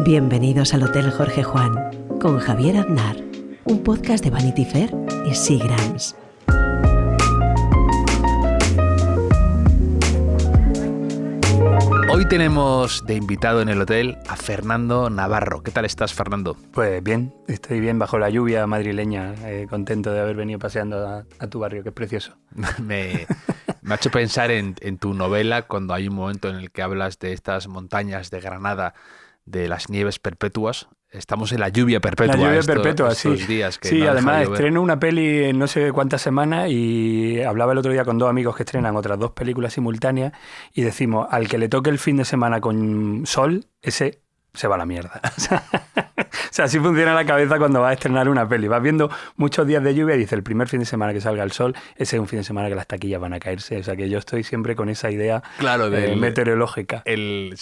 Bienvenidos al Hotel Jorge Juan con Javier Aznar, un podcast de Vanity Fair y Seagram's. Hoy tenemos de invitado en el hotel a Fernando Navarro. ¿Qué tal estás, Fernando? Pues bien, estoy bien bajo la lluvia madrileña, contento de haber venido paseando a tu barrio, que es precioso. Me ha hecho pensar en tu novela cuando hay un momento en el que hablas de estas montañas de Granada, de las nieves perpetuas. Estamos en la lluvia perpetua. La lluvia perpetua, estos sí. días que sí, no además deja de estreno una peli en no sé cuántas semanas y hablaba el otro día con dos amigos que estrenan otras dos películas simultáneas y decimos, al que le toque el fin de semana con sol, ese se va a la mierda. O sea, así funciona la cabeza cuando vas a estrenar una peli. Vas viendo muchos días de lluvia y dices, el primer fin de semana que salga el sol, ese es un fin de semana que las taquillas van a caerse. O sea, que yo estoy siempre con esa idea meteorológica. El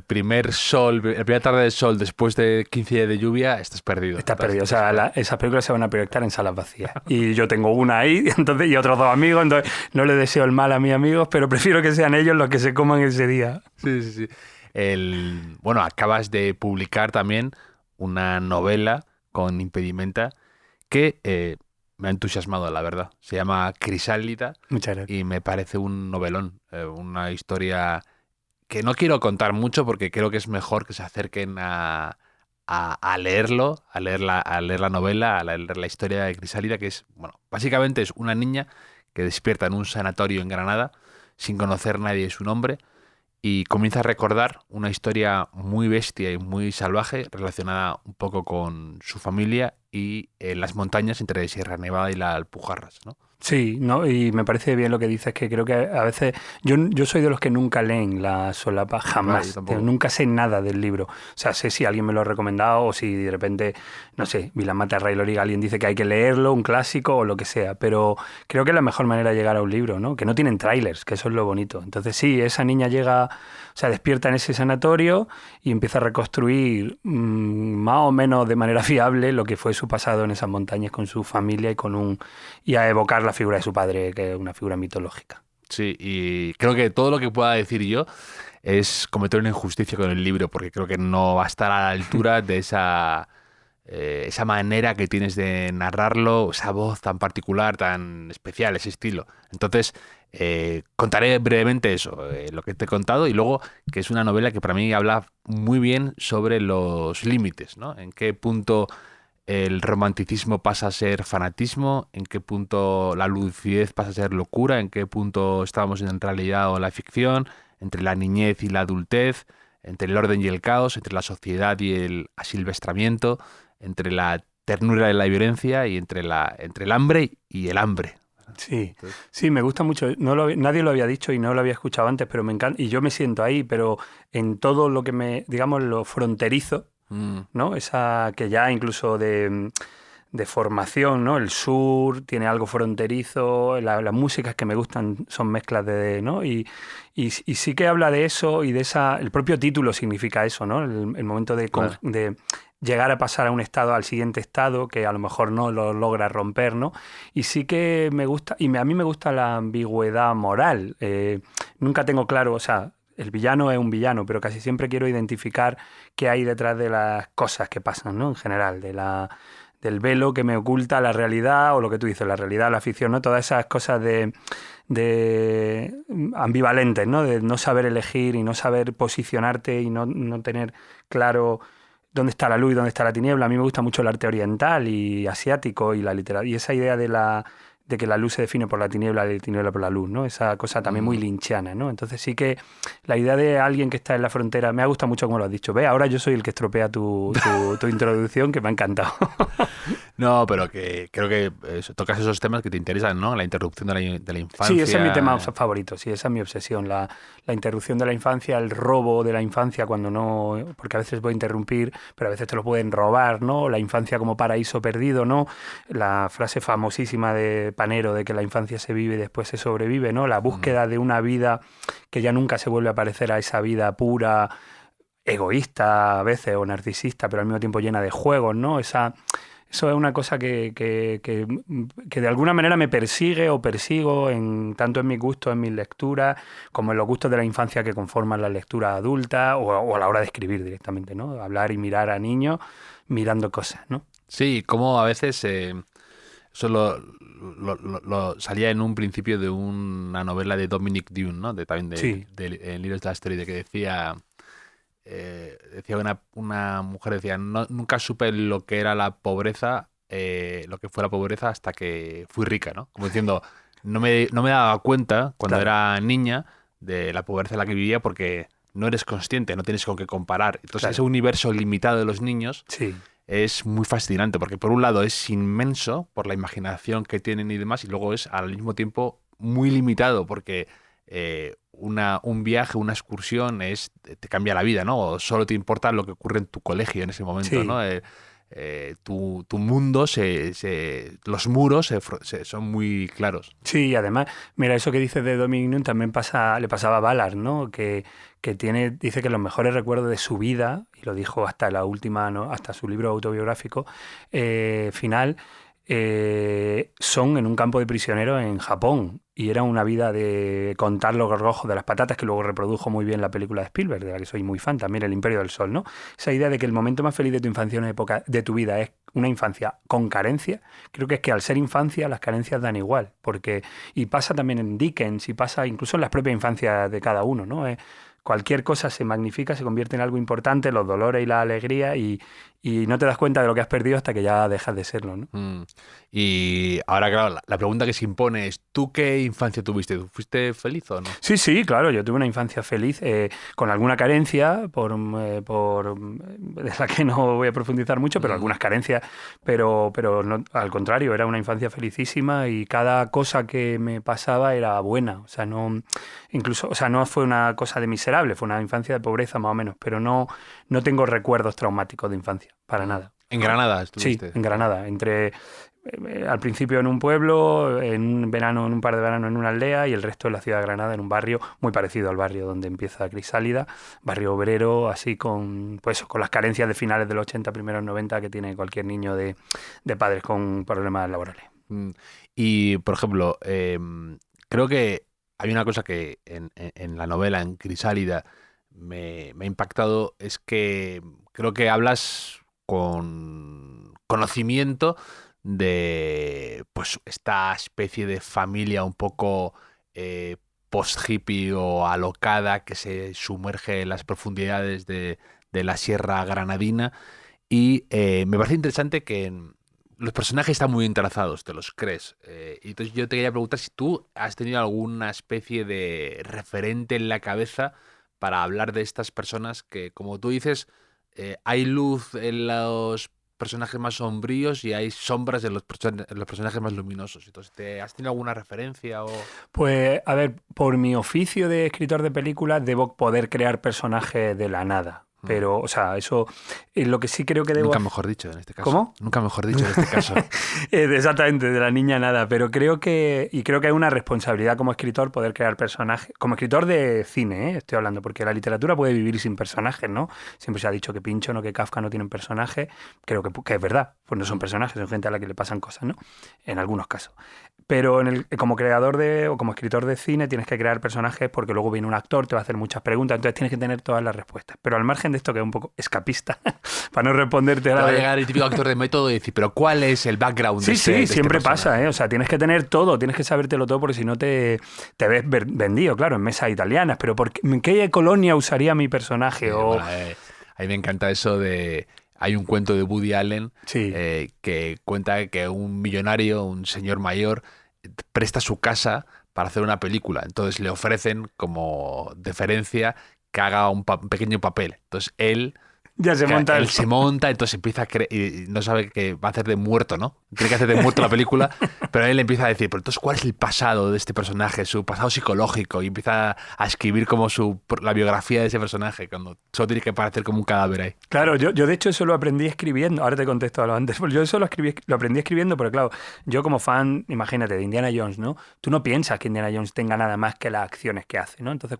primer sol, la primera tarde de sol después de 15 días de lluvia, estás perdido. Estás perdido. O sea, esas películas se van a proyectar en salas vacías. Y yo tengo una ahí y otros dos amigos. Entonces, no le deseo el mal a mis amigos, pero prefiero que sean ellos los que se coman ese día. Sí. Bueno, acabas de publicar también una novela con Impedimenta que me ha entusiasmado, la verdad. Se llama Crisálida. Muchas gracias. Y me parece un novelón, una historia que no quiero contar mucho porque creo que es mejor que se acerquen a leerlo, a leer la novela, a leer la historia de Crisálida, que es, bueno, básicamente es una niña que despierta en un sanatorio en Granada sin conocer nadie su nombre y comienza a recordar una historia muy bestia y muy salvaje relacionada un poco con su familia y las montañas entre Sierra Nevada y la Alpujarras, ¿no? Sí, ¿no? Y me parece bien lo que dices, que creo que a veces... Yo soy de los que nunca leen la solapa, jamás. Nunca sé nada del libro. O sea, sé si alguien me lo ha recomendado o si de repente, no sé, Vilamata Ray Loriga, alguien dice que hay que leerlo, un clásico o lo que sea. Pero creo que es la mejor manera de llegar a un libro, ¿no? Que no tienen trailers, que eso es lo bonito. Entonces sí, esa niña llega, o sea, despierta en ese sanatorio y empieza a reconstruir más o menos de manera fiable lo que fue su pasado en esas montañas con su familia y a evocar la figura de su padre, que es una figura mitológica. Sí, y creo que todo lo que pueda decir yo es cometer una injusticia con el libro, porque creo que no va a estar a la altura de esa manera que tienes de narrarlo, esa voz tan particular, tan especial, ese estilo. Entonces, contaré brevemente eso, lo que te he contado, y luego que es una novela que para mí habla muy bien sobre los límites, ¿no? En qué punto el romanticismo pasa a ser fanatismo, en qué punto la lucidez pasa a ser locura, en qué punto estamos en realidad o en la ficción, entre la niñez y la adultez, entre el orden y el caos, entre la sociedad y el asilvestramiento, entre la ternura y la violencia y entre el hambre y el hambre. Sí, me gusta mucho. Nadie lo había dicho y no lo había escuchado antes, pero me encanta. Y yo me siento ahí, pero en todo lo que digamos, lo fronterizo, ¿no? Esa que ya incluso de formación, ¿no? El sur tiene algo fronterizo, las músicas que me gustan son mezclas ¿no? Y sí que habla de eso y de el propio título significa eso, ¿no? El momento de llegar a pasar a un estado, al siguiente estado, que a lo mejor no lo logra romper, ¿no? Y sí que me gusta, a mí me gusta la ambigüedad moral. Nunca tengo claro, o sea, el villano es un villano, pero casi siempre quiero identificar qué hay detrás de las cosas que pasan, ¿no? En general, del velo que me oculta la realidad, o lo que tú dices, la realidad, la ficción, ¿no? Todas esas cosas de ambivalentes, ¿no? De no saber elegir y no saber posicionarte y no tener claro dónde está la luz y dónde está la tiniebla. A mí me gusta mucho el arte oriental y asiático y la literatura, y esa idea de que la luz se define por la tiniebla y la tiniebla por la luz, ¿no? Esa cosa también muy lynchiana, ¿no? Entonces sí que la idea de alguien que está en la frontera, me ha gustado mucho como lo has dicho. Ve, ahora yo soy el que estropea tu introducción, que me ha encantado. No, pero que creo que tocas esos temas que te interesan, ¿no? La interrupción de la infancia. Sí, ese es mi tema favorito, sí, esa es mi obsesión. La interrupción de la infancia, el robo de la infancia cuando no... Porque a veces voy a interrumpir, pero a veces te lo pueden robar, ¿no? La infancia como paraíso perdido, ¿no? La frase famosísima de Panero de que la infancia se vive y después se sobrevive, ¿no? La búsqueda de una vida que ya nunca se vuelve a parecer a esa vida pura, egoísta a veces o narcisista, pero al mismo tiempo llena de juegos, ¿no? Eso es una cosa que de alguna manera me persigue o persigo tanto en mis gustos, en mis lecturas, como en los gustos de la infancia que conforman las lecturas adultas o a la hora de escribir directamente, ¿no? Hablar y mirar a niños mirando cosas, ¿no? Sí, como a veces eso salía en un principio de una novela de Dominic Dune, ¿no? También Sí. en Libros de la Asteroide, que decía una mujer, decía, nunca supe lo que era la pobreza, lo que fue la pobreza hasta que fui rica, ¿no? Como diciendo, no me daba cuenta cuando Claro. era niña de la pobreza en la que vivía porque no eres consciente, no tienes con qué comparar. Entonces, Claro. ese universo limitado de los niños Sí. es muy fascinante porque por un lado es inmenso por la imaginación que tienen y demás, y luego es al mismo tiempo muy limitado porque un viaje, una excursión te cambia la vida, ¿no? O solo te importa lo que ocurre en tu colegio en ese momento, Sí. ¿no? Tu mundo, los muros son muy claros. Sí, y además, mira, eso que dices de Dominic Nunn también le pasaba a Ballard, ¿no? Que dice que los mejores recuerdos de su vida, y lo dijo hasta la última, ¿no? Hasta su libro autobiográfico final, son en un campo de prisioneros en Japón. Y era una vida de contar los gorgojos de las patatas, que luego reprodujo muy bien la película de Spielberg, de la que soy muy fan, también El Imperio del Sol, ¿no? Esa idea de que el momento más feliz de tu infancia, una época de tu vida, es una infancia con carencia. Creo que es que al ser infancia las carencias dan igual, y pasa también en Dickens y pasa incluso en las propias infancias de cada uno, ¿no? Cualquier cosa se magnifica, se convierte en algo importante, los dolores y la alegría, y no te das cuenta de lo que has perdido hasta que ya dejas de serlo, ¿no? Y ahora, claro, la pregunta que se impone es, ¿tú qué infancia tuviste? ¿Tú fuiste feliz o no? Sí, claro, yo tuve una infancia feliz, con alguna carencia, de la que no voy a profundizar mucho, pero algunas carencias, pero no, al contrario, era una infancia felicísima y cada cosa que me pasaba era buena, o sea, no fue una cosa de miserable, fue una infancia de pobreza más o menos, pero no tengo recuerdos traumáticos de infancia, para nada. ¿En Granada Sí, estuviste? en Granada, al principio en un pueblo, en un par de veranos en una aldea y el resto en la ciudad de Granada, en un barrio muy parecido al barrio donde empieza Crisálida, barrio obrero, así con las carencias de finales de los 80, primeros 90 que tiene cualquier niño de padres con problemas laborales. Y, por ejemplo, creo que hay una cosa que en la novela, en Crisálida, me ha impactado, es que creo que hablas con conocimiento de pues esta especie de familia un poco post-hippie o alocada que se sumerge en las profundidades de la Sierra Granadina. Y me parece interesante que los personajes están muy entrelazados, te los crees. Y entonces yo te quería preguntar si tú has tenido alguna especie de referente en la cabeza para hablar de estas personas que, como tú dices, hay luz en los personajes más sombríos y hay sombras en los personajes más luminosos. Entonces, ¿has tenido alguna referencia? Pues, a ver, por mi oficio de escritor de películas debo poder crear personajes de la nada. Pero, o sea, eso es lo que sí creo que debo... Nunca mejor dicho en este caso. ¿Cómo? Nunca mejor dicho en este caso. Exactamente, de la niña nada. Pero creo que hay una responsabilidad como escritor poder crear personajes. Como escritor de cine, estoy hablando, porque la literatura puede vivir sin personajes, ¿no? Siempre se ha dicho que Pynchon o que Kafka no tienen personajes. Creo que es verdad, pues no son personajes, son gente a la que le pasan cosas, ¿no? En algunos casos. Pero como creador o como escritor de cine tienes que crear personajes porque luego viene un actor, te va a hacer muchas preguntas, entonces tienes que tener todas las respuestas. Pero al margen de esto, que es un poco escapista, para no responderte Te va a llegar el típico actor de método y decir, pero ¿cuál es el background de este siempre personaje? pasa, ¿eh? O sea, tienes que tener todo, tienes que sabértelo todo porque si no te ves vendido, claro, en mesas italianas. Pero ¿en qué colonia usaría mi personaje? Bueno, a mí me encanta eso de... Hay un cuento de Woody Allen que cuenta que un millonario, un señor mayor, presta su casa para hacer una película. Entonces le ofrecen como deferencia que haga un pequeño papel. Entonces él se monta, entonces empieza a creer y no sabe que va a hacer de muerto, ¿no? Tiene que hacer de muerto la película, pero él empieza a decir, pero entonces, ¿cuál es el pasado de este personaje? Su pasado psicológico, y empieza a escribir como la biografía de ese personaje, cuando solo tiene que parecer como un cadáver ahí. Claro, yo de hecho eso lo aprendí escribiendo, ahora te contesto a lo antes, yo eso lo aprendí escribiendo, pero claro, yo como fan, imagínate, de Indiana Jones, ¿no? Tú no piensas que Indiana Jones tenga nada más que las acciones que hace, ¿no? Entonces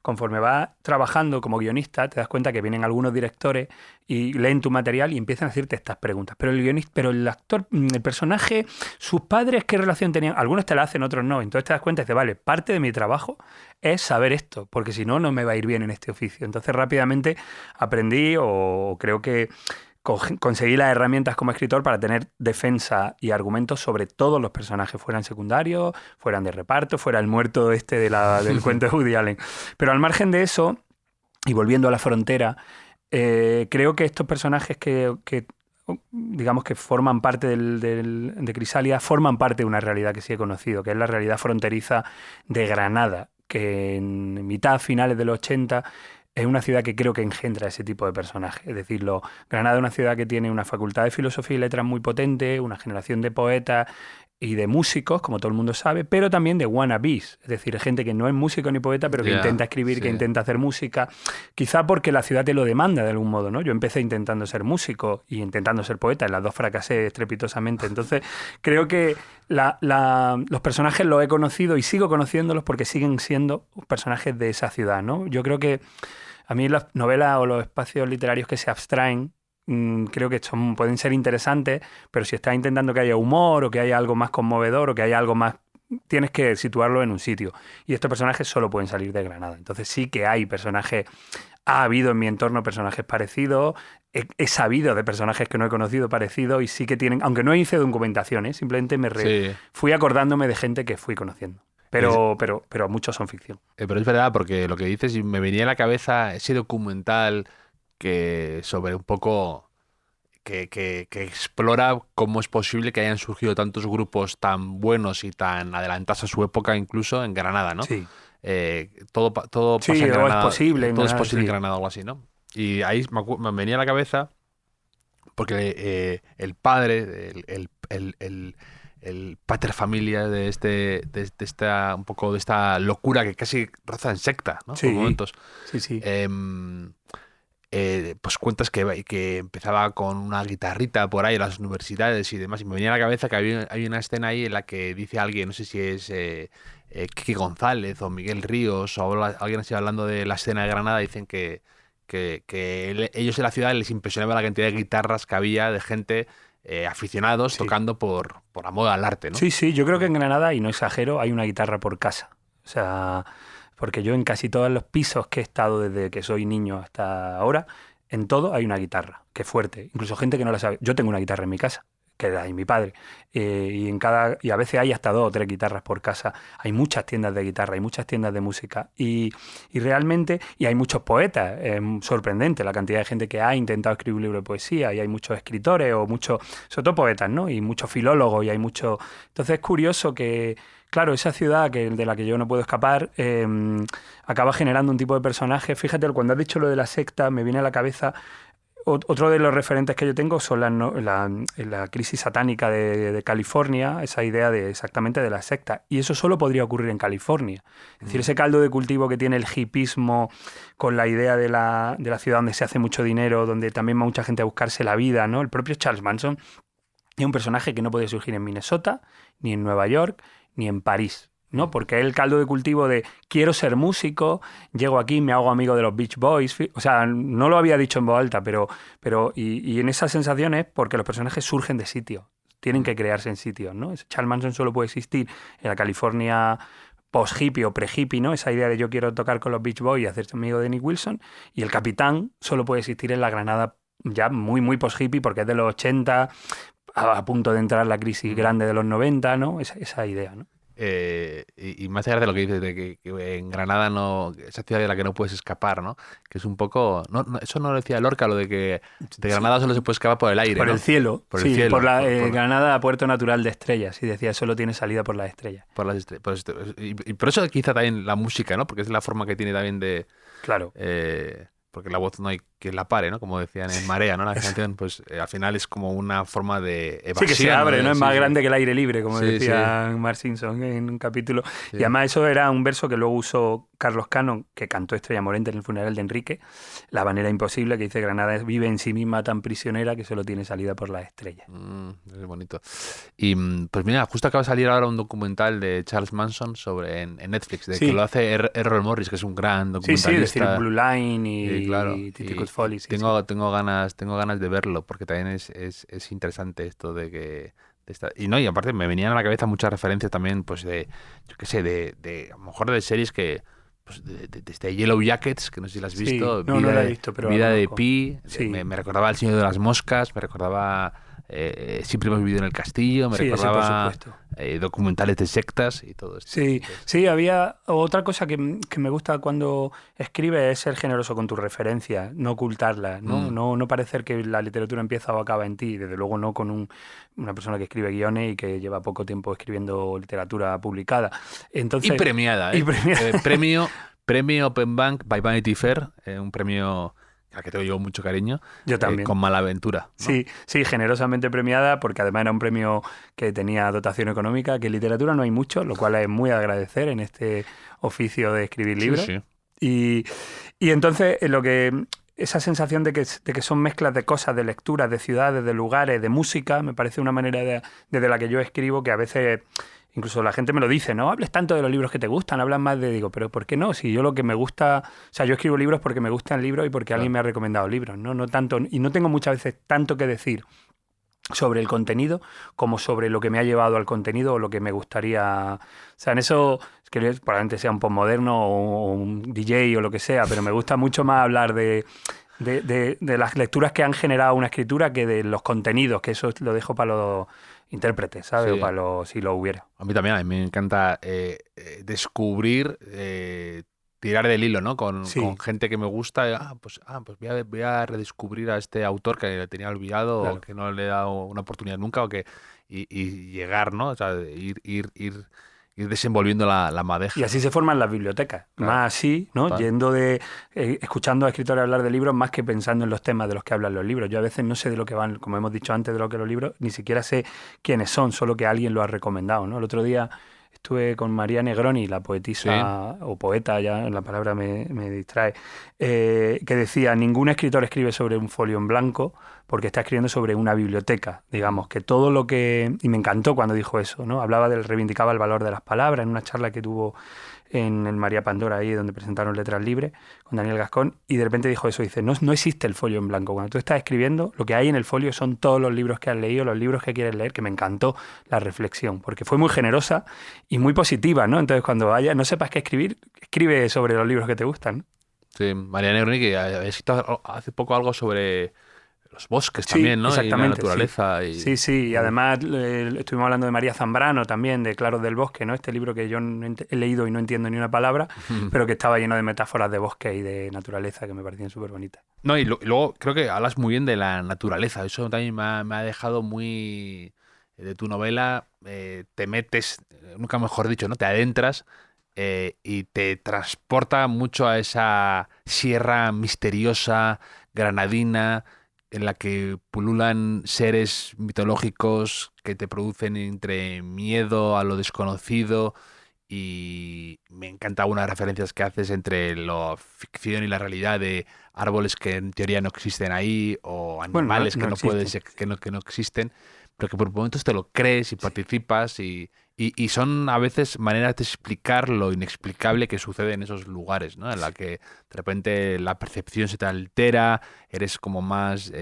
conforme vas trabajando como guionista, te das cuenta que vienen algunos directores actores y leen tu material y empiezan a hacerte estas preguntas. Pero el actor, el personaje, sus padres, ¿qué relación tenían? Algunos te la hacen, otros no. Entonces te das cuenta y dices, vale, parte de mi trabajo es saber esto, porque si no, no me va a ir bien en este oficio. Entonces rápidamente aprendí, o creo que conseguí las herramientas como escritor para tener defensa y argumentos sobre todos los personajes, fueran secundarios, fueran de reparto, fuera el muerto del cuento de Woody Allen. Pero al margen de eso, y volviendo a La Frontera, creo que estos personajes que digamos que forman parte de Crisálida, forman parte de una realidad que sí he conocido, que es la realidad fronteriza de Granada, que en mitad, finales de los 80... es una ciudad que creo que engendra ese tipo de personajes. Es decir, Granada es una ciudad que tiene una facultad de filosofía y letras muy potente, una generación de poetas y de músicos, como todo el mundo sabe, pero también de wannabes. Es decir, gente que no es músico ni poeta, pero que intenta escribir, que intenta hacer música. Quizá porque la ciudad te lo demanda de algún modo, ¿no? Yo empecé intentando ser músico y intentando ser poeta. En las dos fracasé estrepitosamente. Entonces, creo que los personajes los he conocido y sigo conociéndolos porque siguen siendo personajes de esa ciudad, ¿no? Yo creo que a mí las novelas o los espacios literarios que se abstraen creo que pueden ser interesantes, pero si estás intentando que haya humor o que haya algo más conmovedor o que haya algo más, tienes que situarlo en un sitio. Y estos personajes solo pueden salir de Granada. Entonces sí que hay personajes, ha habido en mi entorno personajes parecidos, he sabido de personajes que no he conocido parecidos y sí que tienen, aunque no hice documentación, simplemente fui acordándome de gente que fui conociendo. Pero muchos son ficción. Pero es verdad, porque lo que dices, me venía a la cabeza ese documental sobre un poco que explora cómo es posible que hayan surgido tantos grupos tan buenos y tan adelantados a su época, incluso en Granada, ¿no? Sí. Todo pasa en Granada. Es posible todo es posible en Granada o algo así, ¿no? Y ahí me venía a la cabeza porque el padre, el pater familia de esta un poco de esta locura que casi roza en secta, ¿no? Sí. Por momentos. Sí. Pues cuentas que empezaba con una guitarrita por ahí en las universidades y demás, y me venía a la cabeza que hay una escena ahí en la que dice alguien, no sé si es Kiki González o Miguel Ríos o alguien así hablando de la escena de Granada, dicen que ellos en la ciudad les impresionaba la cantidad de guitarras que había de gente aficionados tocando por amor al arte, ¿no? Sí, yo creo que en Granada, y no exagero, hay una guitarra por casa. O sea, porque yo en casi todos los pisos que he estado desde que soy niño hasta ahora, en todo hay una guitarra, que es fuerte. Incluso gente que no la sabe. Yo tengo una guitarra en mi casa, que era de mi padre, y a veces hay hasta 2 o 3 guitarras por casa. Hay muchas tiendas de guitarra, hay muchas tiendas de música y realmente, y hay muchos poetas. Es sorprendente la cantidad de gente que ha intentado escribir un libro de poesía, y hay muchos escritores o muchos, sobre todo poetas, ¿no? Y muchos filólogos, y hay muchos. Entonces es curioso que, claro, esa ciudad de la que yo no puedo escapar acaba generando un tipo de personaje. Fíjate, cuando has dicho lo de la secta, me viene a la cabeza otro de los referentes que yo tengo son la crisis satánica de California, esa idea exactamente de la secta. Y eso solo podría ocurrir en California. Es decir, ese caldo de cultivo que tiene el hipismo con la idea de la ciudad donde se hace mucho dinero, donde también va mucha gente a buscarse la vida, ¿no? El propio Charles Manson es un personaje que no puede surgir en Minnesota, ni en Nueva York, ni en París, ¿no? Porque es el caldo de cultivo de quiero ser músico, llego aquí, me hago amigo de los Beach Boys. O sea, no lo había dicho en voz alta, pero en esas sensaciones, porque los personajes surgen de sitios, tienen que crearse en sitios, ¿no? Charles Manson solo puede existir en la California post-hippie o pre-hippie, ¿no? Esa idea de yo quiero tocar con los Beach Boys y hacerse amigo de Nick Wilson. Y el Capitán solo puede existir en la Granada ya muy, muy post-hippie, porque es de los 80, a punto de entrar la crisis grande de los 90, ¿no? Esa idea, ¿no? Y más allá de lo que dices, de que en Granada esa ciudad de la que no puedes escapar, ¿no? Que es un poco. Eso no lo decía Lorca, lo de que de Granada solo se puede escapar por el aire. Por, ¿no? El cielo. Por el cielo. Por Granada, puerto natural de estrellas. Y decía, solo tiene salida por las estrellas. Por las estrellas. Y por eso quizá también la música, ¿no? Porque es la forma que tiene también de. Claro. Porque la voz no hay quien la pare, ¿no? Como decían en Marea, ¿no? La canción, pues al final es como una forma de evasión. Sí, que se abre, ¿no? Es más grande que el aire libre, como decía Mark Simpson en un capítulo. Sí. Y además eso era un verso que luego usó Carlos Cano, que cantó Estrella Morente en el funeral de Enrique, La Habanera Imposible, que dice Granada vive en sí misma tan prisionera que solo tiene salida por las estrellas. Es bonito. Y pues mira, justo acaba de salir ahora un documental de Charles Manson en Netflix, que lo hace Errol Morris, que es un gran documentalista. Sí, decir Blue Line y claro, Typical Folly. Tengo ganas de verlo, porque también es interesante esto de que... Y aparte me venían a la cabeza muchas referencias también, pues yo qué sé, de a lo mejor de series que... Pues desde Yellow Jackets, que no sé si la has visto. No la he visto, pero Vida de Pi. Sí. Me recordaba El Señor de las Moscas, me recordaba Siempre hemos vivido en el castillo, me recordaba documentales de sectas y todo esto. Sí, había otra cosa que me gusta cuando escribes es ser generoso con tus referencias, no ocultarlas, no parecer que la literatura empieza o acaba en ti, desde luego no con una persona que escribe guiones y que lleva poco tiempo escribiendo literatura publicada. Entonces, y premiada. Premio Open Bank by Vanity Fair, un premio al que tengo yo mucho cariño. Yo también. Con Malaventura, ¿no? Sí, generosamente premiada, porque además era un premio que tenía dotación económica, que en literatura no hay mucho, lo cual es muy agradecer en este oficio de escribir libros. Sí. Y entonces esa sensación de que son mezclas de cosas, de lecturas, de ciudades, de lugares, de música, me parece una manera desde la que yo escribo que a veces... Incluso la gente me lo dice, no hables tanto de los libros que te gustan, hablas más digo, pero ¿por qué no? Si yo lo que me gusta, o sea, yo escribo libros porque me gustan libros y porque alguien me ha recomendado libros, no tanto, y no tengo muchas veces tanto que decir sobre el contenido como sobre lo que me ha llevado al contenido o lo que me gustaría, o sea, en eso, es que probablemente sea un postmoderno o un DJ o lo que sea, pero me gusta mucho más hablar de las lecturas que han generado una escritura que de los contenidos, que eso lo dejo para los intérpretes, ¿sabes? Sí. O para si lo hubiera. A mí también, me encanta descubrir, tirar del hilo, ¿no? Con gente que me gusta. Pues voy a redescubrir a este autor que le tenía olvidado, claro, o que no le he dado una oportunidad nunca, y llegar, ¿no? O sea, ir desenvolviendo la madeja. Y así se forman las bibliotecas. Claro. Más así, ¿no? Total. Escuchando a escritores hablar de libros más que pensando en los temas de los que hablan los libros. Yo a veces no sé de lo que van, como hemos dicho antes, de lo que los libros, ni siquiera sé quiénes son, solo que alguien lo ha recomendado, ¿no? El otro día estuve con María Negroni, la poetisa o poeta, ya la palabra me distrae, que decía, ningún escritor escribe sobre un folio en blanco porque está escribiendo sobre una biblioteca, digamos, que todo lo que... Y me encantó cuando dijo eso, ¿no? Reivindicaba el valor de las palabras en una charla que tuvo en el María Pandora, ahí donde presentaron Letras Libres, con Daniel Gascón, y de repente dijo eso, dice, no existe el folio en blanco. Cuando tú estás escribiendo, lo que hay en el folio son todos los libros que has leído, los libros que quieres leer, que me encantó la reflexión, porque fue muy generosa y muy positiva, ¿no? Entonces, cuando no sepas qué escribir, escribe sobre los libros que te gustan, ¿no? Sí, María Negroni, que ha escrito hace poco algo sobre los bosques también, ¿no? Exactamente, y la naturaleza. Sí. Sí, y además estuvimos hablando de María Zambrano también, de Claros del Bosque, ¿no? Este libro que yo he leído y no entiendo ni una palabra, pero que estaba lleno de metáforas de bosque y de naturaleza que me parecían súper bonitas. No, y luego creo que hablas muy bien de la naturaleza. Eso también me ha dejado muy... De tu novela te metes, nunca mejor dicho, ¿no? Te adentras y te transporta mucho a esa sierra misteriosa, granadina, en la que pululan seres mitológicos que te producen entre miedo a lo desconocido, y me encanta unas referencias que haces entre la ficción y la realidad de árboles que en teoría no existen ahí, o animales que no existen, pero que por momentos te lo crees y participas, y son a veces maneras de explicar lo inexplicable que sucede en esos lugares, ¿no? En la que de repente la percepción se te altera, eres como más...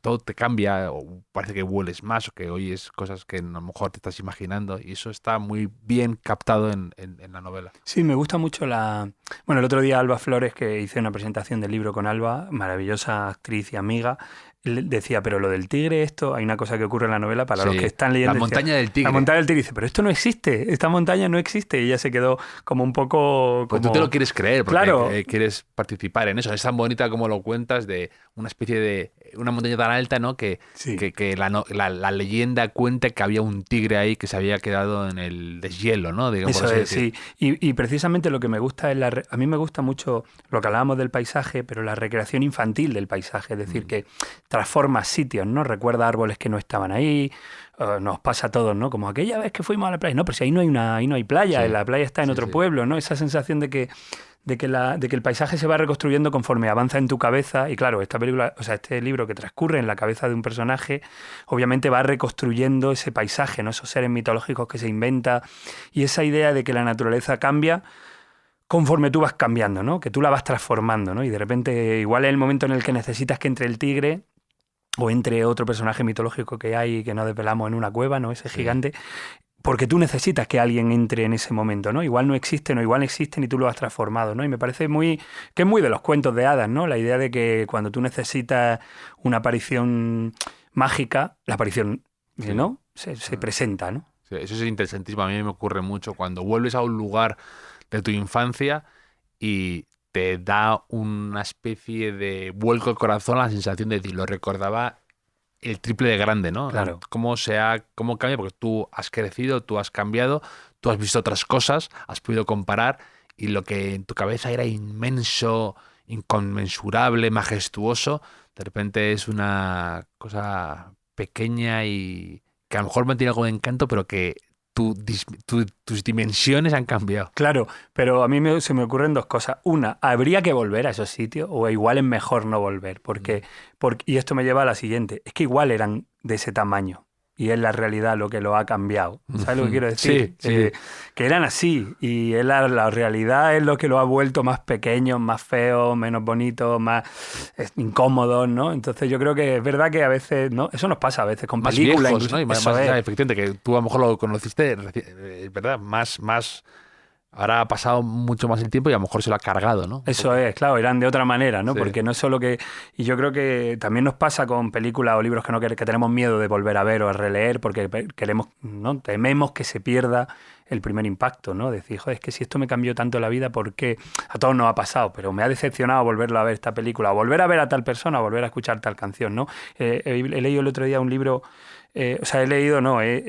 todo te cambia, o parece que hueles más, o que oyes cosas que a lo mejor te estás imaginando, y eso está muy bien captado en la novela. Sí, me gusta mucho Bueno, el otro día Alba Flores, que hice una presentación del libro con Alba, maravillosa actriz y amiga, decía, pero lo del tigre, hay una cosa que ocurre en la novela para los que están leyendo. La montaña del tigre. La montaña del tigre, dice, pero esto no existe, esta montaña no existe, y ella se quedó como un poco... Pues tú te lo quieres creer, porque claro, quieres participar en eso. Es tan bonita como lo cuentas, de una especie de... una montaña tan alta, ¿no? Que la leyenda cuenta que había un tigre ahí que se había quedado en el deshielo, ¿no? Digamos, eso es, sí. Y precisamente lo que me gusta es a mí me gusta mucho lo que hablábamos del paisaje, pero la recreación infantil del paisaje. Es decir, que transformas sitios, ¿no? Recuerda árboles que no estaban ahí, nos pasa a todos, ¿no? Como aquella vez que fuimos a la playa. No, pero si ahí no hay playa, Sí. la playa está en otro pueblo, ¿no? Esa sensación de que el paisaje se va reconstruyendo conforme avanza en tu cabeza. Y claro, esta película, o sea, este libro que transcurre en la cabeza de un personaje, obviamente va reconstruyendo ese paisaje, ¿no? Esos seres mitológicos que se inventa. Y esa idea de que la naturaleza cambia conforme tú vas cambiando, ¿no? Que tú la vas transformando, ¿no? Y de repente, igual es el momento en el que necesitas que entre el tigre o entre otro personaje mitológico que hay que no desvelamos en una cueva, ¿no? Ese gigante. Porque tú necesitas que alguien entre en ese momento, ¿no? Igual no existen o igual existen y tú lo has transformado, ¿no? Y me parece que es muy de los cuentos de hadas, ¿no? La idea de que cuando tú necesitas una aparición mágica, la aparición, ¿no? Se presenta, ¿no? Sí, eso es interesantísimo. A mí me ocurre mucho cuando vuelves a un lugar de tu infancia y te da una especie de vuelco al corazón la sensación de decir, lo recordaba el triple de grande, ¿no? Claro. Cómo cambia, porque tú has crecido, tú has cambiado, tú has visto otras cosas, has podido comparar y lo que en tu cabeza era inmenso, inconmensurable, majestuoso, de repente es una cosa pequeña y que a lo mejor mantiene algo de encanto, pero que tus dimensiones han cambiado. Claro, pero a mí se me ocurren dos cosas. Una, ¿habría que volver a esos sitios o igual es mejor no volver? Y esto me lleva a la siguiente. Es que igual eran de ese tamaño y es la realidad lo que lo ha cambiado. ¿Sabes lo que quiero decir? Sí. Que eran así y la realidad es lo que lo ha vuelto más pequeños, más feos, menos bonitos, más incómodos, ¿no? Entonces yo creo que es verdad que a veces, ¿no? Eso nos pasa a veces con Más películas. viejos, ¿no? Y más Eso es. efectivamente, que tú a lo mejor lo conociste, es verdad, más ahora ha pasado mucho más el tiempo y a lo mejor se lo ha cargado, ¿no? Eso es, claro, eran de otra manera, ¿no? Sí. Porque no es solo que... Y yo creo que también nos pasa con películas o libros que tenemos miedo de volver a ver o a releer porque queremos, ¿no? Tememos que se pierda el primer impacto, ¿no? Decir, joder, es que si esto me cambió tanto la vida, ¿por qué? A todos nos ha pasado, pero me ha decepcionado volverlo a ver esta película, o volver a ver a tal persona, o volver a escuchar tal canción, ¿no? He leído el otro día un libro... he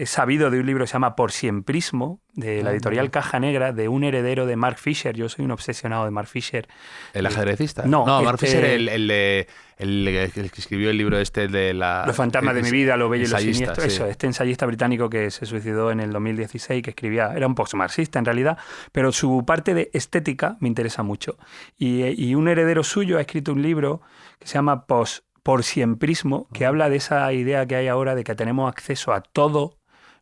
sabido de un libro que se llama Por Siemprismo, de la editorial Caja Negra, de un heredero de Mark Fisher. Yo soy un obsesionado de Mark Fisher. ¿El ajedrecista? No, Mark Fisher, el que escribió el libro de la... Los fantasmas de mi vida, lo bello y lo siniestro. Sí. Eso, este ensayista británico que se suicidó en el 2016, que escribía, era un post-marxista en realidad, pero su parte de estética me interesa mucho. Y un heredero suyo ha escrito un libro que se llama Por Siemprismo, que habla de esa idea que hay ahora de que tenemos acceso a todo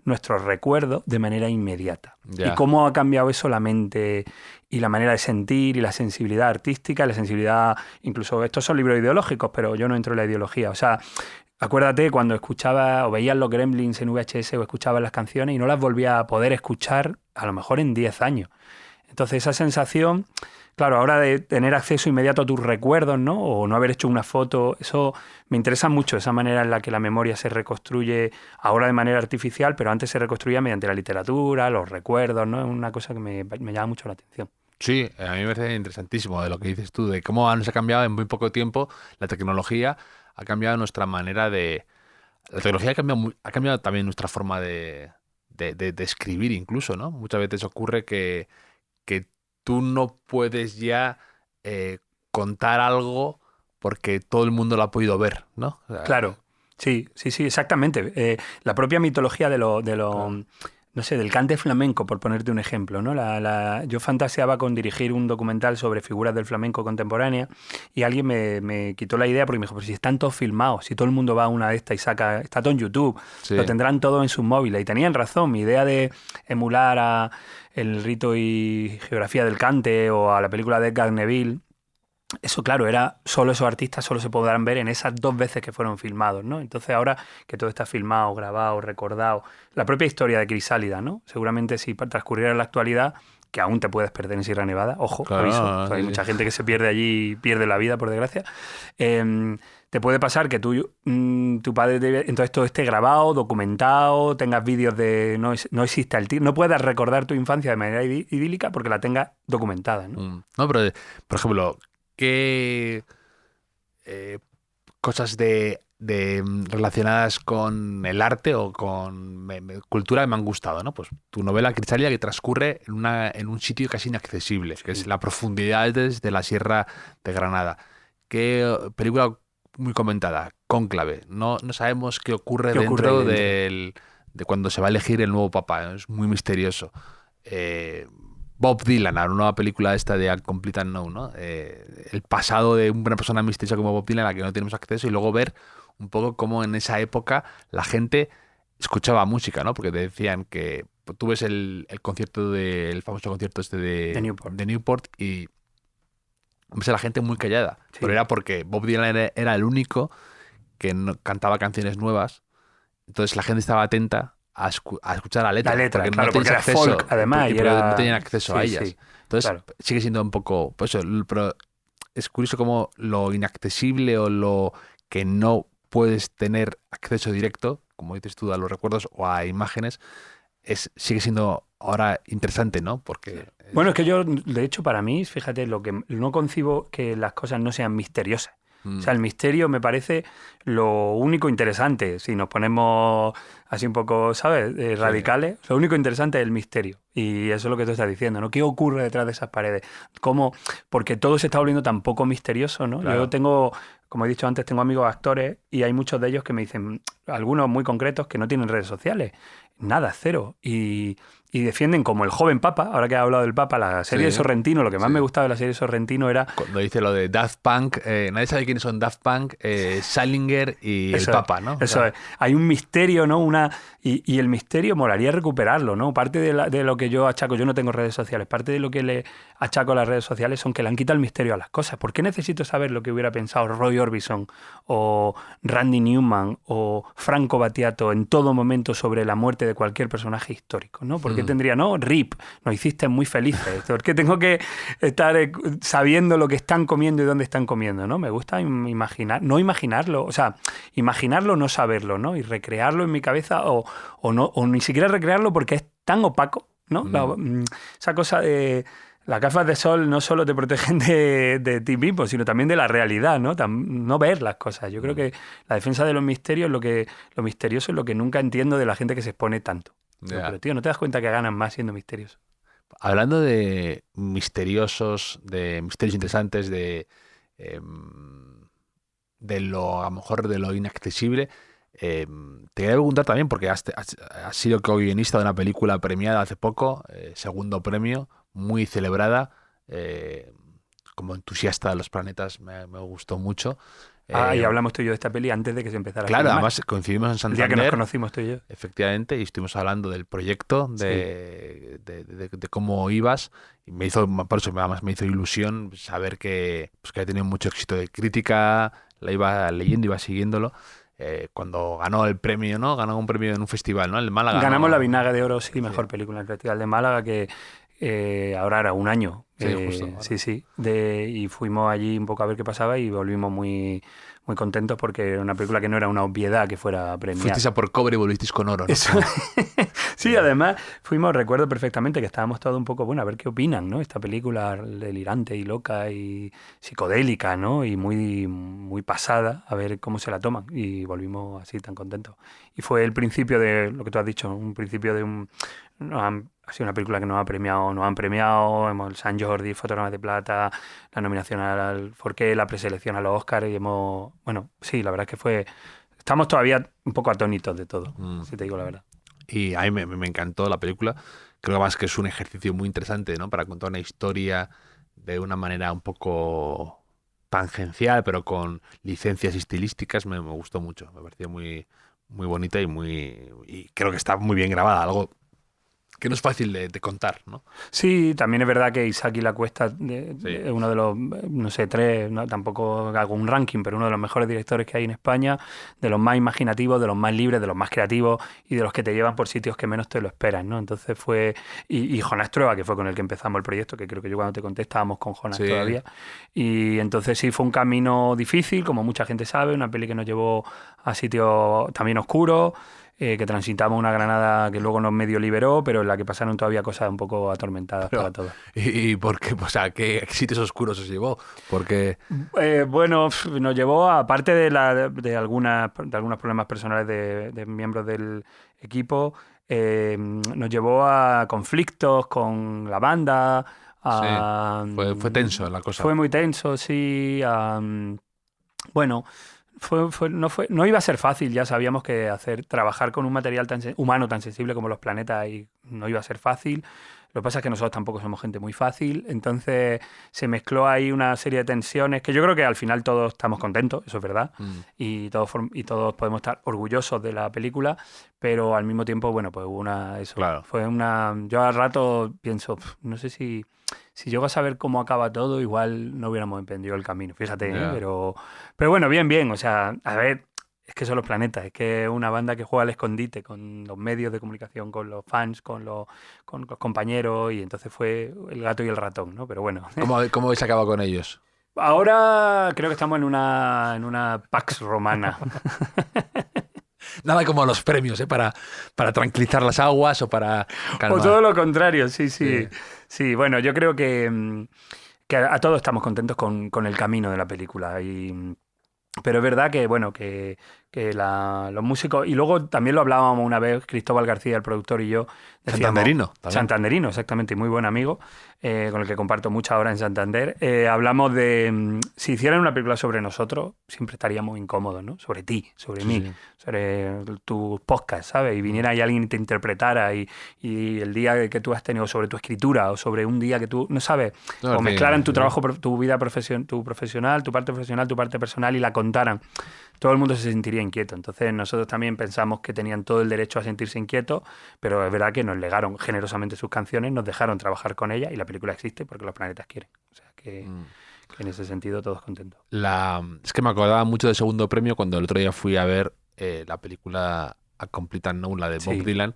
nuestros recuerdos de manera inmediata. Ya. Y cómo ha cambiado eso la mente y la manera de sentir y la sensibilidad artística, la sensibilidad, incluso estos son libros ideológicos, pero yo no entro en la ideología. O sea, acuérdate cuando escuchabas o veías los Gremlins en VHS o escuchabas las canciones y no las volvías a poder escuchar a lo mejor en 10 años. Entonces esa sensación... Claro, ahora de tener acceso inmediato a tus recuerdos, ¿no? O no haber hecho una foto, eso me interesa mucho, esa manera en la que la memoria se reconstruye ahora de manera artificial, pero antes se reconstruía mediante la literatura, los recuerdos, ¿no? Es una cosa que me llama mucho la atención. Sí, a mí me parece interesantísimo de lo que dices tú, de cómo nos ha cambiado en muy poco tiempo la tecnología, ha cambiado nuestra manera de... La tecnología ha cambiado también nuestra forma de escribir incluso, ¿no? Muchas veces ocurre que tú no puedes ya contar algo porque todo el mundo lo ha podido ver, ¿no? O sea, Claro, sí, exactamente. La propia mitología de lo Claro. no sé, del cante flamenco, por ponerte un ejemplo, ¿no? Yo fantaseaba con dirigir un documental sobre figuras del flamenco contemporánea y alguien me quitó la idea porque me dijo, pero si están todos filmados, si todo el mundo va a una de estas y está todo en YouTube, Sí. lo tendrán todo en sus móviles. Y tenían razón, mi idea de emular a el rito y geografía del cante o a la película de Edgar Neville, eso, claro, era solo esos artistas solo se podrán ver en esas 2 veces que fueron filmados, ¿no? Entonces ahora que todo está filmado, grabado, recordado, la propia historia de Crisálida, ¿no? Seguramente si transcurriera en la actualidad, que aún te puedes perder en Sierra Nevada, ojo, Claro, aviso, hay sí. mucha gente que se pierde allí y pierde la vida, por desgracia. Te puede pasar que tu padre, entonces todo esté grabado, documentado, tengas vídeos de... No existe el no puedas recordar tu infancia de manera idílica porque la tengas documentada, ¿no? No, pero, por ejemplo, ¿qué cosas relacionadas con el arte o con cultura me han gustado, ¿no? Pues tu novela Crisálida, que transcurre en un sitio casi inaccesible, que es la profundidad de la Sierra de Granada. ¿Qué película muy comentada? cónclave. No sabemos qué ocurre dentro de cuando se va a elegir el nuevo papa. Es muy misterioso. Bob Dylan, la nueva película esta de A Complete Unknown, ¿no? El pasado de una persona misteriosa como Bob Dylan a la que no tenemos acceso, y luego ver un poco cómo en esa época la gente escuchaba música, ¿no? Porque te decían que tú ves el concierto el famoso concierto este de Newport y ves a la gente muy callada. Sí. Pero era porque Bob Dylan era el único que cantaba canciones nuevas, entonces la gente estaba atenta a escuchar la letra, porque claro, no tenían acceso, folk, además, no tenían acceso a ellas. Sí, entonces claro. sigue siendo un poco, pues eso, pero es curioso como lo inaccesible o lo que no puedes tener acceso directo, como dices tú, a los recuerdos o a imágenes, sigue siendo ahora interesante, ¿no? Porque bueno, es que yo, de hecho, para mí, fíjate, lo que no concibo que las cosas no sean misteriosas. O sea, el misterio me parece lo único interesante. Si nos ponemos así un poco, ¿sabes? Radicales, lo único interesante es el misterio. Y eso es lo que tú estás diciendo, ¿no? ¿Qué ocurre detrás de esas paredes? ¿Cómo? Porque todo se está volviendo tan poco misterioso, ¿no? Claro. Yo tengo, como he dicho antes, tengo amigos actores y hay muchos de ellos que me dicen, algunos muy concretos, que no tienen redes sociales. Nada, cero. Y defienden como el joven Papa, ahora que he hablado del Papa, la serie de Sorrentino, lo que más me gustaba de la serie de Sorrentino era... Cuando dice lo de Daft Punk, nadie sabe quiénes son Daft Punk, Salinger y el Papa, ¿no? Eso es. Hay un misterio, ¿no? Y el misterio molaría recuperarlo, ¿no? Parte de lo que yo achaco, yo no tengo redes sociales, parte de lo que le achaco a las redes sociales son que le han quitado el misterio a las cosas. ¿Por qué necesito saber lo que hubiera pensado Roy Orbison o Randy Newman o Franco Battiato en todo momento sobre la muerte de cualquier personaje histórico, ¿no? ¿Por qué tendría, no? RIP, nos hiciste muy felices. ¿Por qué tengo que estar sabiendo lo que están comiendo y dónde están comiendo, ¿no? Me gusta no imaginarlo, o sea, imaginarlo, no saberlo, ¿no? Y recrearlo en mi cabeza o ni siquiera recrearlo porque es tan opaco, ¿no? Esa cosa de... Las gafas de sol no solo te protegen de ti mismo, sino también de la realidad, ¿no? No ver las cosas. Yo creo que la defensa de los misterios, lo misterioso es lo que nunca entiendo de la gente que se expone tanto. Pero, tío, ¿no te das cuenta que ganan más siendo misterioso? Hablando de misterios interesantes, de lo, a lo mejor, de lo inaccesible, te quería preguntar también, porque has sido co-guionista de una película premiada hace poco, segundo premio, muy celebrada, como entusiasta de los planetas, me gustó mucho. Y hablamos tú y yo de esta peli antes de que se empezara. Claro, además coincidimos en Santander. El día que nos conocimos tú y yo. Efectivamente, y estuvimos hablando del proyecto, de cómo ibas, y por eso además me hizo ilusión saber que había tenido mucho éxito de crítica, la iba leyendo, iba siguiéndolo. Cuando ganó el premio, ¿no? Ganó un premio en un festival, ¿no? El Málaga. Ganamos la Vinaga de Oro, sí, mejor película en el Festival de Málaga, que ahora era un año. Sí, justo. Sí. Y fuimos allí un poco a ver qué pasaba y volvimos muy, muy contentos porque era una película que no era una obviedad que fuera premiada. Fuisteis a por cobre y volvisteis con oro, ¿no? Eso. Sí, además recuerdo perfectamente que estábamos todos un poco, bueno, a ver qué opinan, ¿no? Esta película delirante y loca y psicodélica, ¿no? Y muy, muy pasada, a ver cómo se la toman. Y volvimos así tan contentos. Y fue el principio de lo que tú has dicho, un principio de un... Ha sido una película que nos han premiado, hemos el San Jordi, Fotogramas de Plata, la nominación al Forqué, la preselección a los Oscars y bueno, sí, la verdad es que estamos todavía un poco atónitos de todo, si te digo la verdad. Y a mí me encantó la película, creo además que es un ejercicio muy interesante, ¿no? Para contar una historia de una manera un poco tangencial, pero con licencias estilísticas, me gustó mucho, me pareció muy, muy bonita y creo que está muy bien grabada, algo que no es fácil de contar, ¿no? Sí, también es verdad que Isaki La Cuesta es uno de los, no sé, tampoco hago un ranking, pero uno de los mejores directores que hay en España, de los más imaginativos, de los más libres, de los más creativos y de los que te llevan por sitios que menos te lo esperas, ¿no? Entonces fue... Y Jonás Trueba, que fue con el que empezamos el proyecto, que creo que yo cuando te conté estábamos con Jonás todavía. Y entonces sí, fue un camino difícil, como mucha gente sabe, una peli que nos llevó a sitios también oscuros, que transitamos una Granada que luego nos medio liberó, pero en la que pasaron todavía cosas un poco atormentadas para todos. ¿Y por qué? O sea, ¿qué sitios oscuros os llevó? Porque bueno, nos llevó, aparte de algunos problemas personales de miembros del equipo, nos llevó a conflictos con la banda. Sí, fue tenso la cosa. Fue muy tenso, sí. Bueno... no iba a ser fácil, ya sabíamos que trabajar con un material humano tan sensible como los planetas no iba a ser fácil. Lo que pasa es que nosotros tampoco somos gente muy fácil, entonces se mezcló ahí una serie de tensiones que yo creo que al final todos estamos contentos, eso es verdad, y todos podemos estar orgullosos de la película, pero al mismo tiempo, bueno, pues Claro. yo al rato pienso, no sé si llego a saber cómo acaba todo, igual no hubiéramos emprendido el camino, fíjate, Yeah. pero bueno, bien, o sea, a ver, es que son los planetas, es que es una banda que juega al escondite con los medios de comunicación, con los fans, con los compañeros, y entonces fue el gato y el ratón, ¿no? Pero bueno. ¿Cómo habéis acabado con ellos? Ahora creo que estamos en una Pax Romana. Nada como los premios, para tranquilizar las aguas o para calmar. O todo lo contrario, sí. Sí, bueno, yo creo que a todos estamos contentos con el camino de la película. Pero es verdad que, bueno, que los músicos... Y luego también lo hablábamos una vez, Cristóbal García, el productor, y yo. Santanderino. También. Santanderino, exactamente, y muy buen amigo, con el que comparto muchas horas en Santander. Hablamos de... si hicieran una película sobre nosotros, siempre estaríamos incómodos, ¿no? Sobre ti, sobre mí, Sí. sobre tus podcasts, ¿sabes? Y viniera ahí alguien y te interpretara y el día que tú has tenido, sobre tu escritura o sobre un día que tú, no sabes, o mezclaran tu trabajo, tu vida profesional, tu parte profesional, tu parte personal y la contaran. Todo el mundo se sentiría inquieto. Entonces nosotros también pensamos que tenían todo el derecho a sentirse inquietos, pero es verdad que nos legaron generosamente sus canciones, nos dejaron trabajar con ellas y la película existe porque los planetas quieren. O sea que en ese sentido todos contentos. Es que me acordaba mucho del segundo premio cuando el otro día fui a ver la película A Complete Unknown, la de Bob Dylan,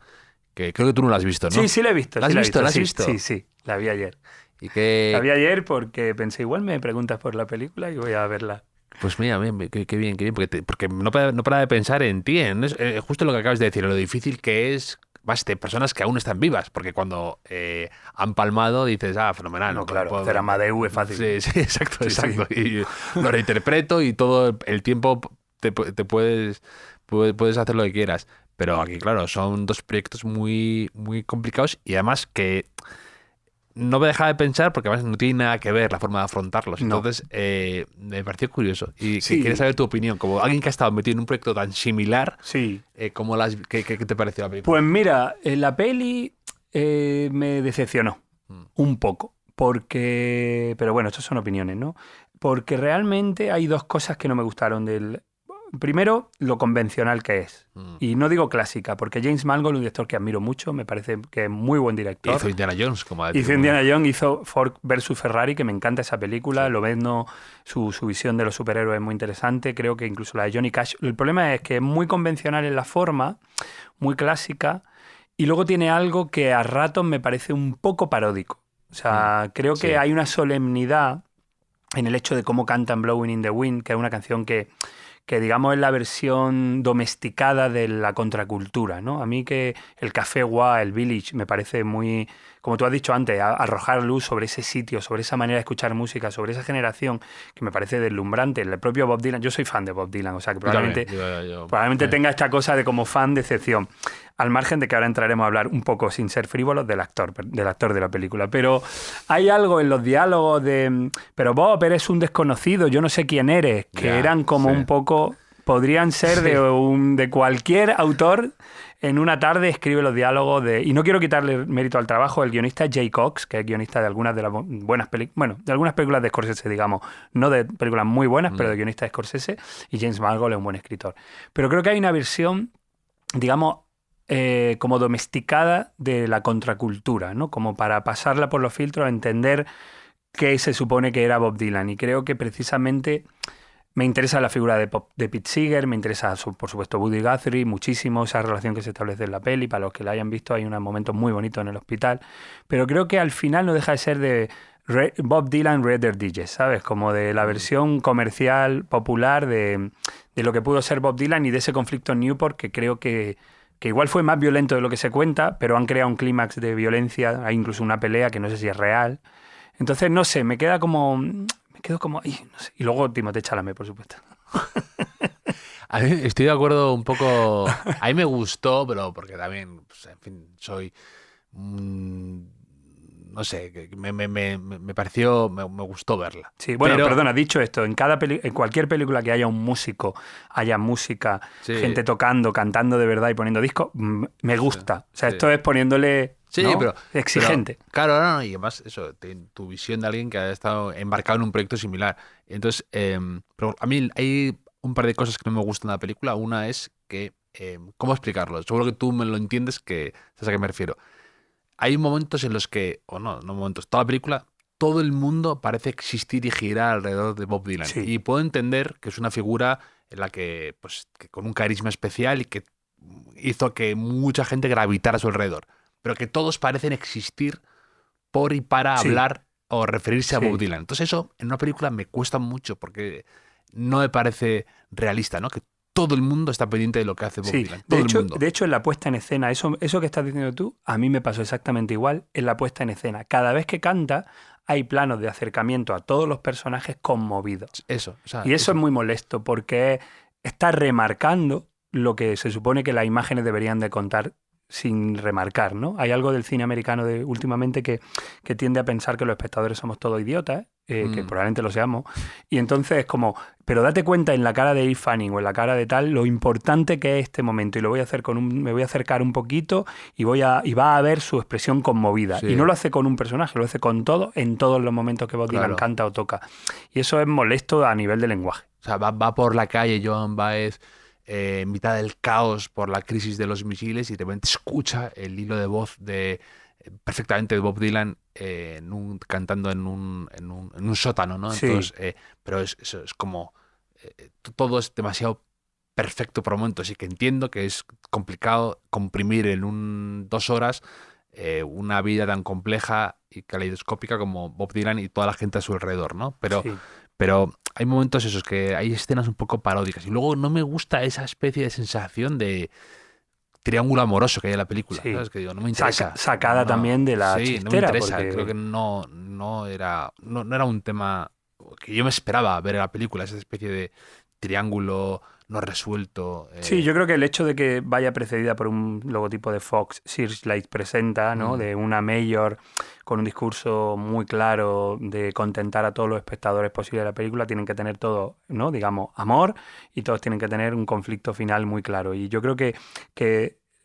que creo que tú no la has visto, ¿no? Sí, la he visto. ¿La has visto? Sí, la vi ayer. ¿Y qué? La vi ayer porque pensé, igual me preguntas por la película y voy a verla. Pues mira, qué bien, porque no para de pensar en ti, justo lo que acabas de decir, lo difícil que es más de personas que aún están vivas, porque cuando han palmado dices, fenomenal. No, claro, hacer Amadeus es fácil. Sí, exacto. Y lo reinterpreto y todo el tiempo te puedes hacer lo que quieras. Pero aquí, claro, son dos proyectos muy, muy complicados y además que no me deja de pensar porque además no tiene nada que ver la forma de afrontarlos. No. Entonces, me pareció curioso. Y quería saber tu opinión, como alguien que ha estado metido en un proyecto tan similar, Sí. ¿qué te pareció la película? Pues mira, la peli me decepcionó un poco, pero bueno, estas son opiniones, ¿no? Porque realmente hay dos cosas que no me gustaron del... Primero, lo convencional que es. Y no digo clásica, porque James Mangold, un director que admiro mucho, me parece que es muy buen director. Hizo Indiana Jones, como ha dicho. Hizo Indiana Jones, hizo Ford vs Ferrari, que me encanta esa película. Sí. Lobezno, su visión de los superhéroes es muy interesante. Creo que incluso la de Johnny Cash. El problema es que es muy convencional en la forma, muy clásica, y luego tiene algo que a ratos me parece un poco paródico. O sea, creo que hay una solemnidad en el hecho de cómo cantan Blowing in the Wind, que es una canción que digamos es la versión domesticada de la contracultura, ¿no? A mí que el Café Wa, el Village, me parece muy, como tú has dicho antes, arrojar luz sobre ese sitio, sobre esa manera de escuchar música, sobre esa generación que me parece deslumbrante. El propio Bob Dylan, yo soy fan de Bob Dylan, o sea que probablemente tenga esta cosa de como fan de excepción. Al margen de que ahora entraremos a hablar un poco, sin ser frívolos, del actor de la película. Pero hay algo en los diálogos de... Pero Bob, eres un desconocido, yo no sé quién eres, que eran como un poco... Podrían ser de cualquier autor. En una tarde escribe los diálogos de... Y no quiero quitarle mérito al trabajo. El guionista es Jay Cox, que es guionista de algunas de las buenas películas... Bueno, de algunas películas de Scorsese, digamos. No de películas muy buenas, pero de guionista de Scorsese. Y James Mangold es un buen escritor. Pero creo que hay una versión, digamos... como domesticada de la contracultura, ¿no? Como para pasarla por los filtros, entender qué se supone que era Bob Dylan. Y creo que precisamente me interesa la figura de Pete Seeger, me interesa, por supuesto, Woody Guthrie, muchísimo esa relación que se establece en la peli. Para los que la hayan visto, hay unos momentos muy bonitos en el hospital. Pero creo que al final no deja de ser de Bob Dylan Red Digest, ¿sabes? Como de la versión comercial, popular de lo que pudo ser Bob Dylan y de ese conflicto en Newport que creo que igual fue más violento de lo que se cuenta, pero han creado un clímax de violencia, hay incluso una pelea que no sé si es real. Entonces, no sé, me quedo como... Ay, no sé. Y luego Timothée Chalamet, por supuesto. A mí estoy de acuerdo un poco... A mí me gustó, pero porque también, pues, en fin, soy... no sé, me pareció, me gustó verla. Sí, bueno, Pero- perdona, dicho esto, en cualquier película que haya un músico, haya música, Sí. gente tocando, cantando de verdad y poniendo discos, me gusta. O sea, sí. esto es poniéndole Sí, ¿no? pero exigente. pero, claro, no, y además eso, tu visión de alguien que ha estado embarcado en un proyecto similar. Entonces, pero a mí hay un par de cosas que no me gustan de la película. Una es que, ¿cómo explicarlo? Seguro que tú me lo entiendes, que sabes a qué me refiero. Hay momentos en los que, o no momentos, toda la película, todo el mundo parece existir y girar alrededor de Bob Dylan. Sí. Y puedo entender que es una figura en la que, pues, que con un carisma especial y que hizo que mucha gente gravitara a su alrededor. Pero que todos parecen existir por y para Sí. hablar o referirse a Sí. Bob Dylan. Entonces eso en una película me cuesta mucho porque no me parece realista, ¿no? Que todo el mundo está pendiente de lo que hace Bob Sí, Dylan. Todo el mundo. de hecho, en la puesta en escena, eso que estás diciendo tú, a mí me pasó exactamente igual en la puesta en escena. Cada vez que canta, hay planos de acercamiento a todos los personajes conmovidos. Eso. O sea, Y eso es muy molesto porque está remarcando lo que se supone que las imágenes deberían de contar sin remarcar, ¿no? Hay algo del cine americano de últimamente que tiende a pensar que los espectadores somos todos idiotas, que probablemente lo seamos, y entonces es como, pero date cuenta en la cara de Eve Fanning o en la cara de tal, lo importante que es este momento, y lo voy a hacer me voy a acercar un poquito y va a ver su expresión conmovida. Sí. Y no lo hace con un personaje, lo hace con todo, en todos los momentos que Bob Dylan Claro. canta o toca. Y eso es molesto a nivel de lenguaje. O sea, va por la calle Joan Baez en mitad del caos por la crisis de los misiles y de repente escucha el hilo de voz perfectamente de Bob Dylan cantando en un sótano, ¿no? Sí. Entonces, pero eso es como todo es demasiado perfecto por momentos y que entiendo que es complicado comprimir en 2 horas una vida tan compleja y caleidoscópica como Bob Dylan y toda la gente a su alrededor, ¿no? Sí. Pero hay momentos esos que hay escenas un poco paródicas. Y luego no me gusta esa especie de sensación de triángulo amoroso que hay en la película. Sí. ¿Sabes? Que digo, no me interesa. Sacada No, también de la sí, chistera. no me interesa. Porque- Creo que no era un tema que yo me esperaba ver en la película. Esa especie de triángulo no resuelto. Sí, yo creo que el hecho de que vaya precedida por un logotipo de Fox, Searchlight presenta, ¿no? De una mayor con un discurso muy claro de contentar a todos los espectadores posibles de la película, tienen que tener todo, ¿no? Digamos, amor, y todos tienen que tener un conflicto final muy claro. Y yo creo que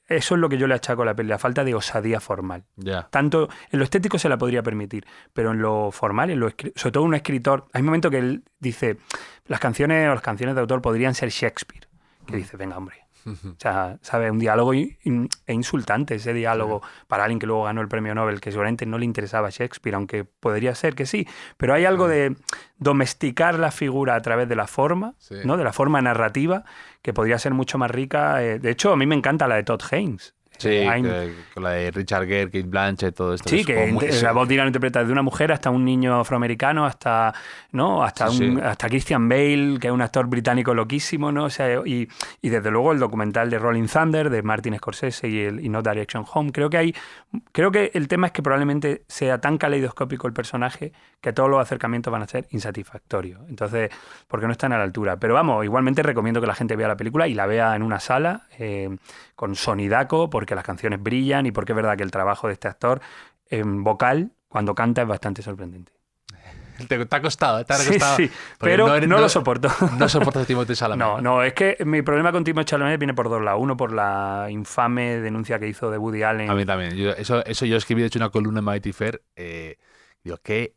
eso es lo que yo le achaco a la peli, la falta de osadía formal. Ya. Tanto en lo estético se la podría permitir, pero en lo formal, sobre todo un escritor, hay un momento que él dice, las canciones de autor podrían ser Shakespeare, que dice, venga, hombre. O sea, ¿sabes? Un diálogo e insultante, ese diálogo para alguien que luego ganó el premio Nobel, que seguramente no le interesaba Shakespeare, aunque podría ser que sí, pero hay algo de domesticar la figura a través de la forma, Sí. ¿no? De la forma narrativa, que podría ser mucho más rica. De hecho, a mí me encanta la de Todd Haynes. Sí, con la de Richard Gere, Kate Blanchett, todo esto. Sí, es que como muy- la Bob Dylan interpreta desde una mujer hasta un niño afroamericano, hasta Sí. hasta Christian Bale, que es un actor británico loquísimo, ¿no? O sea, y desde luego el documental de Rolling Thunder, de Martin Scorsese y No Direction Home. Creo que el tema es que probablemente sea tan caleidoscópico el personaje que todos los acercamientos van a ser insatisfactorios. Entonces, porque no están a la altura. Pero vamos, igualmente recomiendo que la gente vea la película y la vea en una sala con sonidaco, porque las canciones brillan y porque es verdad que el trabajo de este actor en vocal, cuando canta, es bastante sorprendente. Te ha costado, te ha Sí, costado. sí, Porque pero no lo soporto. No soportas a Timothée Chalamet. No, es que mi problema con Timothée Chalamet viene por dos lados. Uno, por la infame denuncia que hizo de Woody Allen. A mí también. Eso yo escribí, de hecho, una columna en Vanity Fair. Digo, ¿qué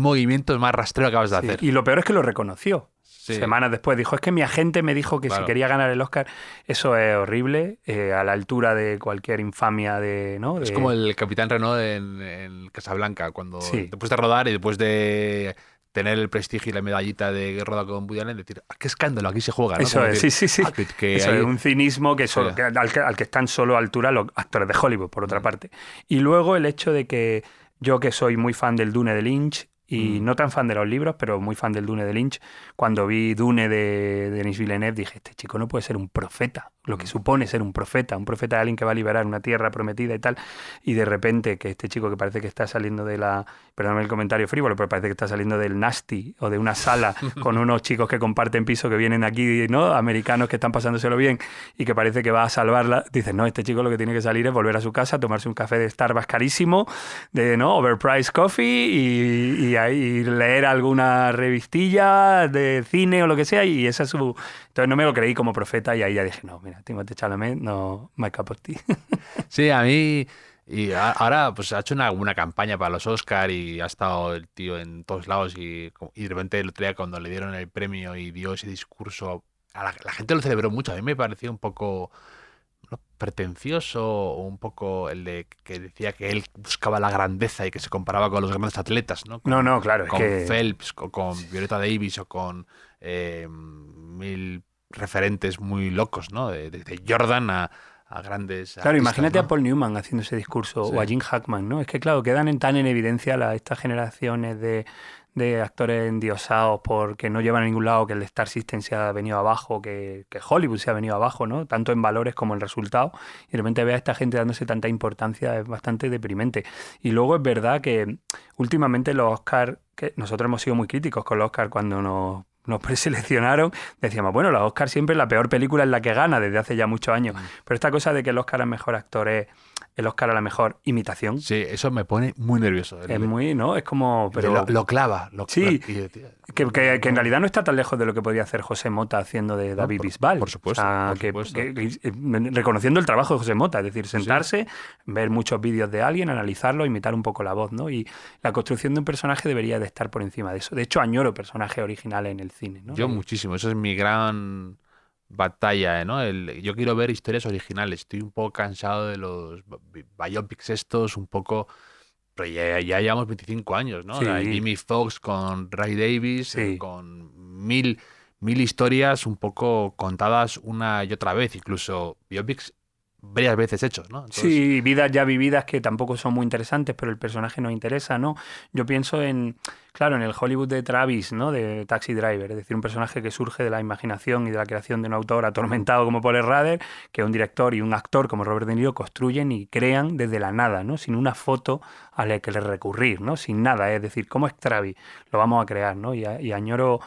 movimientos más rastreo acabas de Sí, hacer? y lo peor es que lo reconoció. Sí. Semanas después dijo, es que mi agente me dijo que Claro. si quería ganar el Oscar. Eso es horrible, a la altura de cualquier infamia de... ¿no? Es de- como el Capitán Renault en Casablanca, cuando Sí. después de rodar y después de tener el prestigio y la medallita de rodar con Woody Allen, decir, qué escándalo, aquí se juega, ¿no? Eso Como es, decir, sí. que Eso hay- es un cinismo que solo, Sí. que al que están solo a altura los actores de Hollywood, por otra parte. Y luego el hecho de que yo, que soy muy fan del Dune de Lynch Y no tan fan de los libros, pero muy fan del Dune de Lynch. Cuando vi Dune de Denis Villeneuve dije, este chico no puede ser un profeta, lo que supone ser un profeta de alguien que va a liberar una tierra prometida y tal. Y de repente que este chico que parece que está saliendo de la, perdóname el comentario frívolo, pero parece que está saliendo del Nasty o de una sala con unos chicos que comparten piso que vienen aquí, ¿no? Americanos que están pasándoselo bien y que parece que va a salvarla. Dices, no, este chico lo que tiene que salir es volver a su casa, tomarse un café de Starbucks carísimo, de no overpriced coffee y leer alguna revistilla de cine o lo que sea, y esa es su... Entonces no me lo creí como profeta y ahí ya dije, no, mira, Timothée Chalamet, no, my cup of tea. Sí, a mí... Y ahora pues ha hecho una campaña para los Oscar y ha estado el tío en todos lados y de repente el otro día cuando le dieron el premio y dio ese discurso, la gente lo celebró mucho. A mí me pareció un poco... ¿no? Pretencioso o un poco el de que decía que él buscaba la grandeza y que se comparaba con los grandes atletas, ¿no? No, claro, con es que... Phelps, con Violeta Davis o con mil referentes muy locos, ¿no? Desde Jordan a grandes Claro, artistas, imagínate ¿no? a Paul Newman haciendo ese discurso Sí. o a Jim Hackman, ¿no? Es que, claro, quedan tan en evidencia estas generaciones de actores endiosados porque no llevan a ningún lado, que el Star System se ha venido abajo, que Hollywood se ha venido abajo, ¿no? Tanto en valores como en resultados. Y de repente ve a esta gente dándose tanta importancia, es bastante deprimente. Y luego es verdad que últimamente los Oscar, que nosotros hemos sido muy críticos con los Oscar cuando nos preseleccionaron, decíamos, bueno, los Oscar siempre la peor película es la que gana desde hace ya muchos años. Pero esta cosa de que el Oscar al mejor actor es el Oscar a la mejor imitación. Sí, eso me pone muy nervioso. Es muy, ¿no? Es como... Pero Lo clava. Sí, clava. que en realidad no está tan lejos de lo que podría hacer José Mota haciendo de David Bisbal. Por supuesto. O sea, por supuesto. reconociendo el trabajo de José Mota, es decir, sentarse, ver muchos vídeos de alguien, analizarlo, imitar un poco la voz, ¿no? Y la construcción de un personaje debería de estar por encima de eso. De hecho, añoro personajes originales en el cine, ¿no? Yo muchísimo. Eso es mi gran batalla, ¿no? Yo quiero ver historias originales. Estoy un poco cansado de los biopics estos, un poco... Pero ya llevamos 25 años, ¿no? Sí. Jimmy Fox con Ray Davis, Sí. con mil historias un poco contadas una y otra vez, incluso biopics varias veces hechos, ¿no? Entonces, Sí, vidas ya vividas que tampoco son muy interesantes, pero el personaje nos interesa, ¿no? Yo pienso en, claro, en el Hollywood de Travis, ¿no? De Taxi Driver, es decir, un personaje que surge de la imaginación y de la creación de un autor atormentado como Paul Schrader, que un director y un actor como Robert De Niro construyen y crean desde la nada, ¿no? Sin una foto a la que le recurrir, ¿no? Sin nada, es decir, ¿cómo es Travis? Lo vamos a crear, ¿no? Y añoro...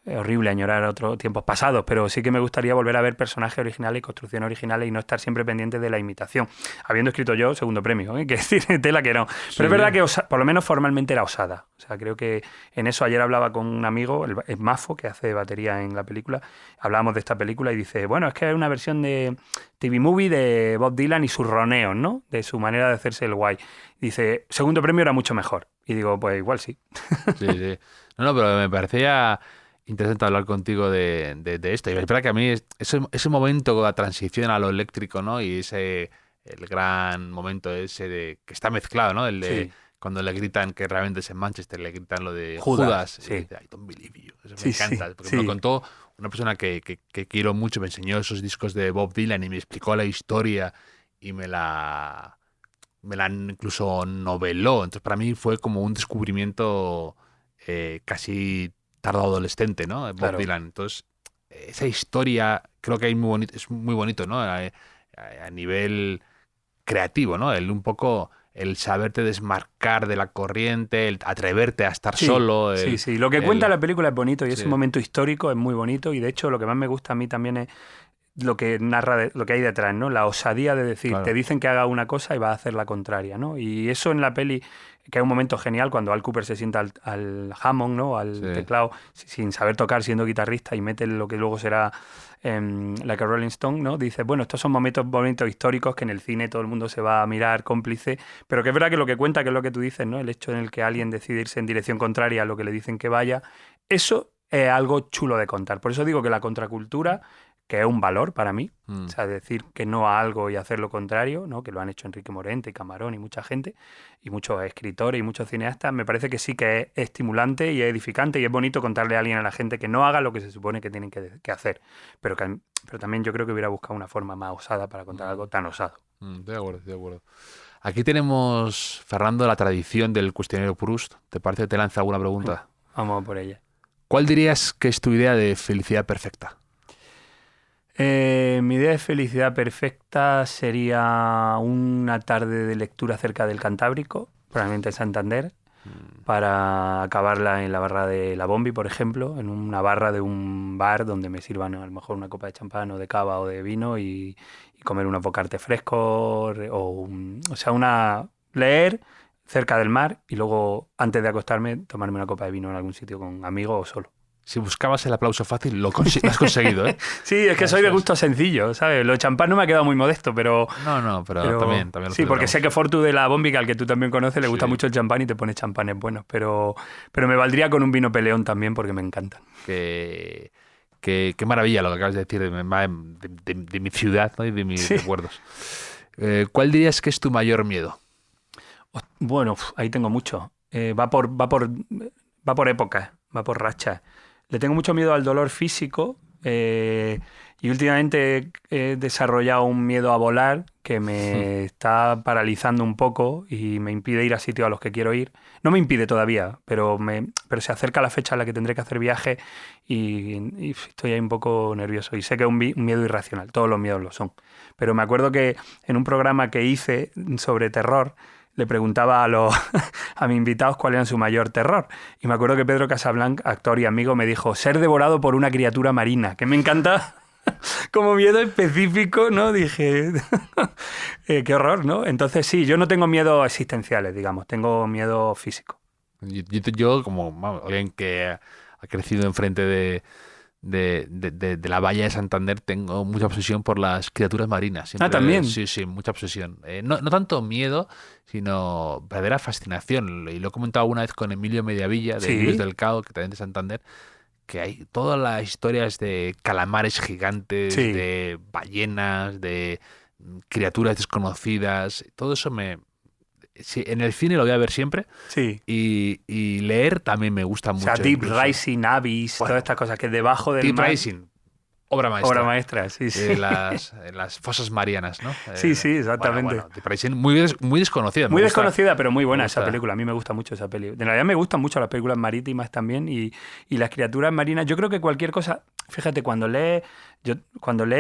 Es horrible añorar otros tiempos pasados, pero sí que me gustaría volver a ver personajes originales y construcciones originales y no estar siempre pendiente de la imitación. Habiendo escrito yo segundo premio, ¿eh? Que decir, tela que no. Pero Sí. es verdad que por lo menos formalmente era osada. O sea, creo que en eso ayer hablaba con un amigo, el Mafo, que hace batería en la película. Hablábamos de esta película y dice, bueno, es que es una versión de TV Movie de Bob Dylan y sus roneos, ¿no? De su manera de hacerse el guay. Dice, segundo premio era mucho mejor. Y digo, pues igual sí. Sí. No, pero me parecía interesante hablar contigo de esto. Y es verdad que a mí ese momento de transición a lo eléctrico, ¿no? Y el gran momento ese de que está mezclado, ¿no? El de Sí. cuando le gritan que realmente es en Manchester, le gritan lo de Judas, Judas. sí. Y dice, I don't believe you. Eso me Sí, encanta. sí, Porque sí. me lo contó una persona que quiero mucho, me enseñó esos discos de Bob Dylan y me explicó la historia y me la incluso noveló. Entonces para mí fue como un descubrimiento casi tardo adolescente, ¿no? Bob Claro. Dylan. Entonces, esa historia creo que es muy bonito, ¿no? A nivel creativo, ¿no? Un poco el saberte desmarcar de la corriente, el atreverte a estar Sí, solo. sí. Lo que cuenta la película es bonito y Sí. ese momento histórico es muy bonito y de hecho lo que más me gusta a mí también es lo que narra, lo que hay detrás, ¿no? La osadía de decir, Claro. te dicen que haga una cosa y vas a hacer la contraria, ¿no? Y eso en la peli, que es un momento genial cuando Al Cooper se sienta al Hammond, ¿no? Al Sí. teclado, sin saber tocar, siendo guitarrista y mete lo que luego será Like a Rolling Stone, ¿no? Dice, bueno, estos son momentos históricos que en el cine todo el mundo se va a mirar cómplice, pero que es verdad que lo que cuenta, que es lo que tú dices, ¿no? El hecho en el que alguien decide irse en dirección contraria a lo que le dicen que vaya, eso es algo chulo de contar. Por eso digo que la contracultura, que es un valor para mí, o sea, decir que no a algo y hacer lo contrario, ¿no? Que lo han hecho Enrique Morente y Camarón y mucha gente, y muchos escritores y muchos cineastas, me parece que sí que es estimulante y es edificante y es bonito contarle a alguien, a la gente, que no haga lo que se supone que tienen que hacer. Pero también yo creo que hubiera buscado una forma más osada para contar algo tan osado. Estoy de acuerdo. Aquí tenemos, Fernando, la tradición del cuestionario Proust. ¿Te parece que te lanza alguna pregunta? Vamos por ella. ¿Cuál dirías que es tu idea de felicidad perfecta? Mi idea de felicidad perfecta sería una tarde de lectura cerca del Cantábrico, probablemente en Santander, para acabarla en la barra de la Bombi, por ejemplo, en una barra de un bar donde me sirvan a lo mejor una copa de champán o de cava o de vino y comer unos bocates frescos o sea, leer cerca del mar y luego, antes de acostarme, tomarme una copa de vino en algún sitio con amigos o solo. Si buscabas el aplauso fácil, lo has conseguido, ¿eh? Sí, es que soy de gusto sencillo, ¿sabes? Lo de champán no me ha quedado muy modesto, pero... No, pero también lo sí, porque celebramos. sé que Fortu de la Bombica, al que tú también conoces, le gusta Sí. mucho el champán y te pone champanes buenos, pero me valdría con un vino peleón también porque me encantan. Qué maravilla lo que acabas de decir de mi ciudad, ¿no? Y de mis recuerdos. ¿Cuál dirías que es tu mayor miedo? Bueno, ahí tengo mucho. Va por épocas, va por rachas. Le tengo mucho miedo al dolor físico y últimamente he desarrollado un miedo a volar que me está paralizando un poco y me impide ir a sitios a los que quiero ir. No me impide todavía, pero se acerca la fecha en la que tendré que hacer viaje y estoy ahí un poco nervioso. Y sé que es un miedo irracional, todos los miedos lo son. Pero me acuerdo que en un programa que hice sobre terror, le preguntaba a mis invitados cuál era su mayor terror. Y me acuerdo que Pedro Casablanc, actor y amigo, me dijo ser devorado por una criatura marina, que me encanta como miedo específico, ¿no? Dije, qué horror, ¿no? Entonces sí, yo no tengo miedos existenciales, digamos, tengo miedo físico. Yo como alguien que ha crecido enfrente de la valla de Santander, tengo mucha obsesión por las criaturas marinas. Siempre, ¿también? Sí, mucha obsesión. No tanto miedo, sino verdadera fascinación. Y lo he comentado una vez con Emilio Mediavilla, de Libros del Cao, que también de Santander, que hay todas las historias de calamares gigantes, de ballenas, de criaturas desconocidas. Todo eso Sí, en el cine lo voy a ver siempre. Sí. Y leer también me gusta mucho. O sea, Deep incluso. Rising, Abyss, todas estas cosas que debajo del Deep mar... Rising, obra maestra. Obra maestra, sí, sí. Las fosas marianas, ¿no? Sí, exactamente. Bueno, Deep Rising muy desconocida. Muy desconocida, pero muy buena me esa gusta. película. A mí me gusta mucho esa peli. En realidad me gustan mucho las películas marítimas también y las criaturas marinas. Yo creo que cualquier cosa... Fíjate, cuando lees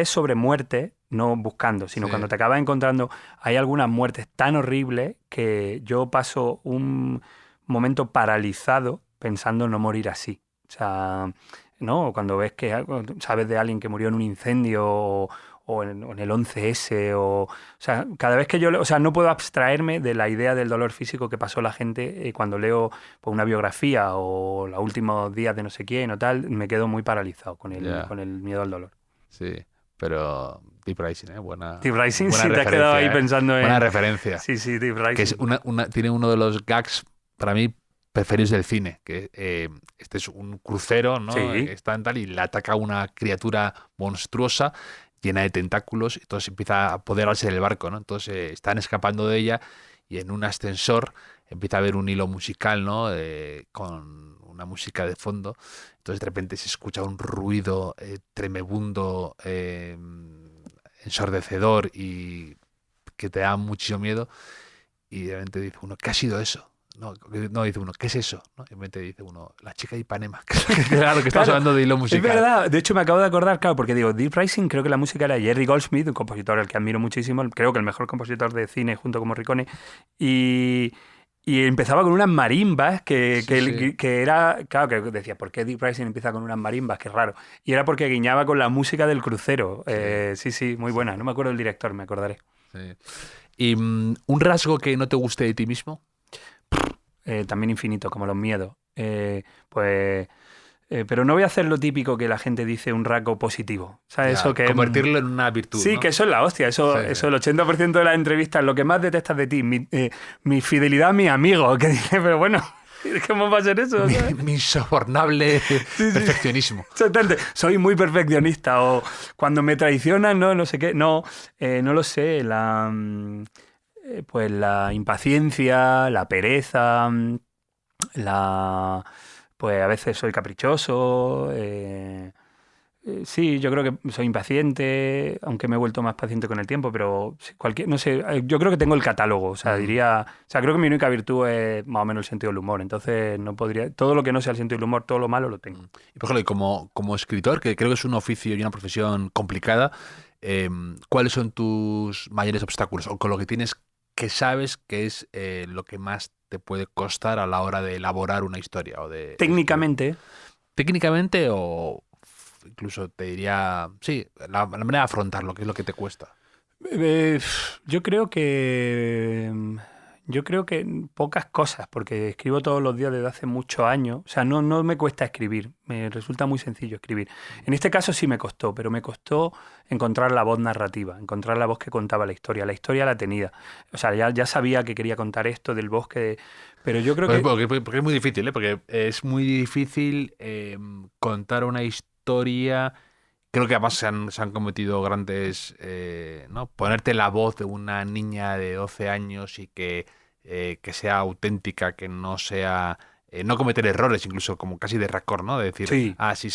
sobre muerte, no buscando, sino cuando te acabas encontrando, hay algunas muertes tan horribles que yo paso un momento paralizado pensando no morir así. O sea, ¿no? Cuando ves que sabes de alguien que murió en un incendio o en el 11S, o sea, cada vez que o sea, no puedo abstraerme de la idea del dolor físico que pasó la gente cuando leo pues, una biografía o los últimos días de no sé quién o tal, me quedo muy paralizado con el miedo al dolor. Sí, pero Deep Rising, buena. Deep Rising, buena sí, te has quedado ahí pensando en... Buena referencia. Sí, Deep Rising. Que es tiene uno de los gags, para mí, preferidos del cine, que este es un crucero, ¿no? Sí. Está en tal y le ataca una criatura monstruosa llena de tentáculos, y entonces empieza a apoderarse del barco, ¿no? Entonces están escapando de ella y en un ascensor empieza a haber un hilo musical, ¿no? Con una música de fondo. Entonces de repente se escucha un ruido tremebundo, ensordecedor y que te da muchísimo miedo, y de repente dice uno, ¿qué ha sido eso? No, dice uno, ¿qué es eso? ¿No? Y de repente dice uno, la chica de Ipanema. Claro, que estamos hablando de hilo musical. Es verdad, de hecho me acabo de acordar, claro, porque digo, Deep Rising creo que la música era Jerry Goldsmith, un compositor al que admiro muchísimo, creo que el mejor compositor de cine junto con Morricone, y empezaba con unas marimbas que era, claro, que decía, ¿por qué Deep Rising empieza con unas marimbas? Qué raro. Y era porque guiñaba con la música del crucero. Sí, muy buena. No me acuerdo del director, me acordaré. Sí. ¿Y un rasgo que no te guste de ti mismo? También infinito, como los miedos. Pero no voy a hacer lo típico que la gente dice, un rasgo positivo. ¿Sabes? Ya, eso que convertirlo en una virtud. Sí, ¿no? que eso es la hostia. Eso el 80% de las entrevistas, lo que más detestas de ti, mi fidelidad a mi amigo. Que dice, pero bueno, ¿cómo va a ser eso? Mi insobornable perfeccionismo. Exactamente. Soy muy perfeccionista. O cuando me traicionan, no sé qué. No lo sé. Pues la impaciencia, la pereza, pues a veces soy caprichoso, Sí, yo creo que soy impaciente, aunque me he vuelto más paciente con el tiempo, pero no sé, yo creo que tengo el catálogo, o sea, creo que mi única virtud es más o menos el sentido del humor, entonces no podría, todo lo que no sea el sentido del humor, todo lo malo lo tengo. Y por ejemplo, como escritor, que creo que es un oficio y una profesión complicada, ¿cuáles son tus mayores obstáculos? O con lo que tienes que sabes que es lo que más te puede costar a la hora de elaborar una historia o de Técnicamente, técnicamente o incluso te diría, sí, la manera de afrontarlo, que es lo que te cuesta. eh, yo creo que pocas cosas, porque escribo todos los días desde hace muchos años. O sea, no me cuesta escribir, me resulta muy sencillo escribir. En este caso sí me costó, pero me costó encontrar la voz narrativa, encontrar la voz que contaba la historia. La historia la tenía. O sea, ya sabía que quería contar esto del bosque, pero yo creo que... Porque es muy difícil, ¿eh? Porque es muy difícil contar una historia. Creo que además se han cometido grandes, ¿no? Ponerte la voz de una niña de 12 años y que sea auténtica, que no sea... no cometer errores, incluso como casi de raccord, ¿no? De decir, Sí. si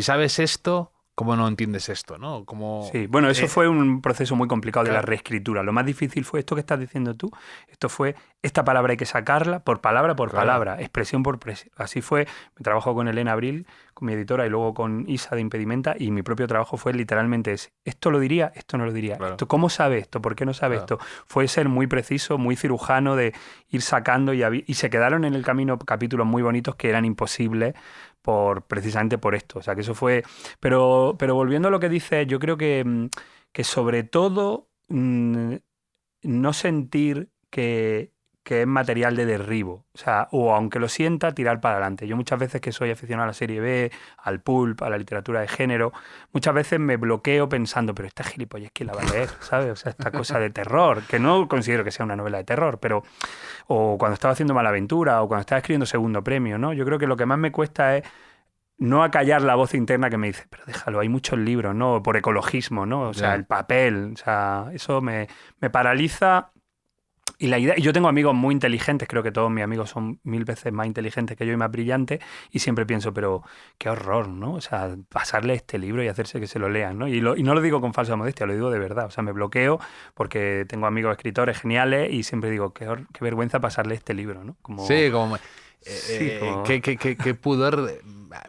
sabes esto, ¿cómo no entiendes esto, no? Como, Sí, bueno, eso fue un proceso muy complicado de la claro. reescritura. Lo más difícil fue esto que estás diciendo tú. Esto fue, esta palabra hay que sacarla por palabra por Claro. palabra, expresión por expresión. Así fue mi trabajo con Elena Abril, con mi editora, y luego con Isa de Impedimenta, y mi propio trabajo fue literalmente ese. Esto lo diría, esto no lo diría. Claro. Esto, ¿cómo sabe esto? ¿Por qué no sabe Claro. esto? Fue ser muy preciso, muy cirujano de ir sacando y se quedaron en el camino capítulos muy bonitos que eran imposibles precisamente por esto. O sea, que eso fue... Pero volviendo a lo que dices, yo creo que sobre todo no sentir que es material de derribo. O sea, o aunque lo sienta, tirar para adelante. Yo muchas veces que soy aficionado a la serie B, al pulp, a la literatura de género, muchas veces me bloqueo pensando, pero esta gilipollez, ¿quién la va a leer? ¿Sabes? O sea, esta cosa de terror, que no considero que sea una novela de terror, pero... O cuando estaba haciendo Malaventura, o cuando estaba escribiendo Segundo Premio, ¿no? Yo creo que lo que más me cuesta es no acallar la voz interna que me dice, pero déjalo, hay muchos libros, ¿no? Por ecologismo, ¿no? O sea, el papel, o sea, eso me paraliza. Y la idea, y yo tengo amigos muy inteligentes, creo que todos mis amigos son 1000 veces más inteligentes que yo y más brillantes, y siempre pienso, pero qué horror, ¿no? O sea, pasarle este libro y hacerse que se lo lean, ¿no? Y no lo digo con falsa modestia, lo digo de verdad. O sea, me bloqueo porque tengo amigos escritores geniales y siempre digo, qué vergüenza pasarle este libro, ¿no? Sí, como... como... qué pudor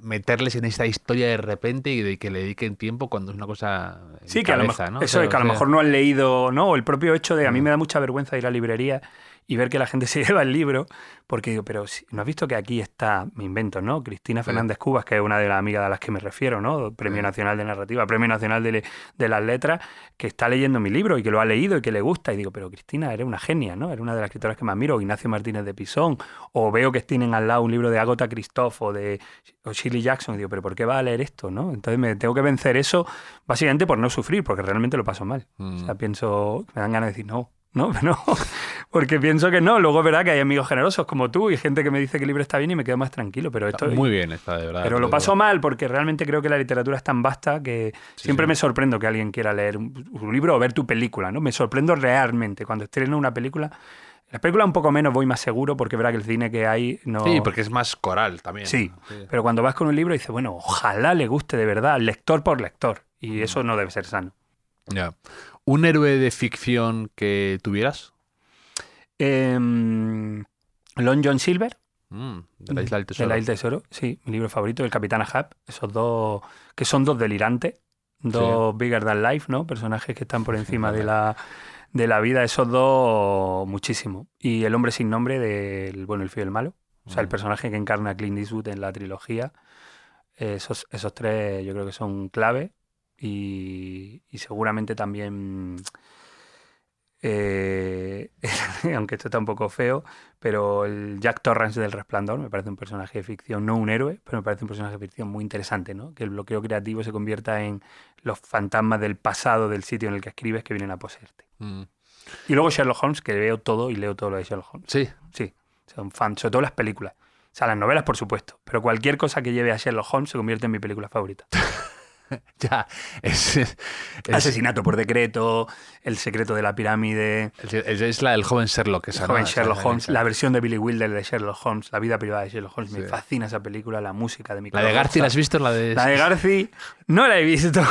meterles en esta historia de repente y de que le dediquen tiempo cuando es una cosa en Sí, que cabeza, a lo, ¿no? eso de que a lo mejor no han leído, ¿no? O el propio hecho de a mí me da mucha vergüenza ir a librería y ver que la gente se lleva el libro, porque digo, pero si, ¿no has visto que aquí está, me invento, ¿no? Cristina Fernández Cubas, que es una de las amigas a las que me refiero, ¿no? Premio Nacional de Narrativa, Premio Nacional de las Letras, que está leyendo mi libro y que lo ha leído y que le gusta. Y digo, pero Cristina, eres una genia, ¿no? Eres una de las escritoras que más admiro, o Ignacio Martínez de Pisón, o veo que tienen al lado un libro de Agatha Christoph o Shirley Jackson, y digo, pero ¿por qué va a leer esto, no? Entonces me tengo que vencer eso, básicamente por no sufrir, porque realmente lo paso mal. O sea, pienso, me dan ganas de decir, no, porque pienso que no. Luego es verdad que hay amigos generosos como tú y gente que me dice que el libro está bien y me quedo más tranquilo. Pero esto muy bien, está de verdad. Pero lo paso mal porque realmente creo que la literatura es tan vasta que siempre me sorprendo que alguien quiera leer un libro o ver tu película, ¿no? Me sorprendo realmente cuando estreno una película. Las películas un poco menos voy más seguro porque es verdad que el cine que hay no... Sí, porque es más coral también. Sí, pero cuando vas con un libro dices, bueno, ojalá le guste de verdad, lector por lector. Y eso no debe ser sano. Ya. ¿Un héroe de ficción que tuvieras? Long John Silver. De la Isla del Tesoro. De la Isla del Tesoro, sí, mi libro favorito, El Capitán Ahab. Esos dos, que son dos delirantes, dos bigger than life, ¿no? Personajes que están por encima de la vida, esos dos, muchísimo. Y El Hombre sin Nombre, del bueno, el feo y el malo. O sea, el personaje que encarna Clint Eastwood en la trilogía. Esos tres yo creo que son clave. Y seguramente también, aunque esto está un poco feo, pero el Jack Torrance del Resplandor me parece un personaje de ficción, no un héroe, pero me parece un personaje de ficción muy interesante, ¿no? Que el bloqueo creativo se convierta en los fantasmas del pasado del sitio en el que escribes que vienen a poseerte. Y luego Sherlock Holmes, que veo todo y leo todo lo de Sherlock Holmes. Sí. Sí, soy un fan, sobre todo las películas. O sea, las novelas, por supuesto, pero cualquier cosa que lleve a Sherlock Holmes se convierte en mi película favorita. Ya, es Asesinato por decreto, El secreto de la pirámide, es la del joven Sherlock. Esa, joven ¿no? Sherlock Holmes, Esa. la versión de Billy Wilder de Sherlock Holmes, la vida privada de Sherlock Holmes. Sí. Me fascina esa película, la música de ¿La Michael de Garci la has visto? La de Garci no la he visto.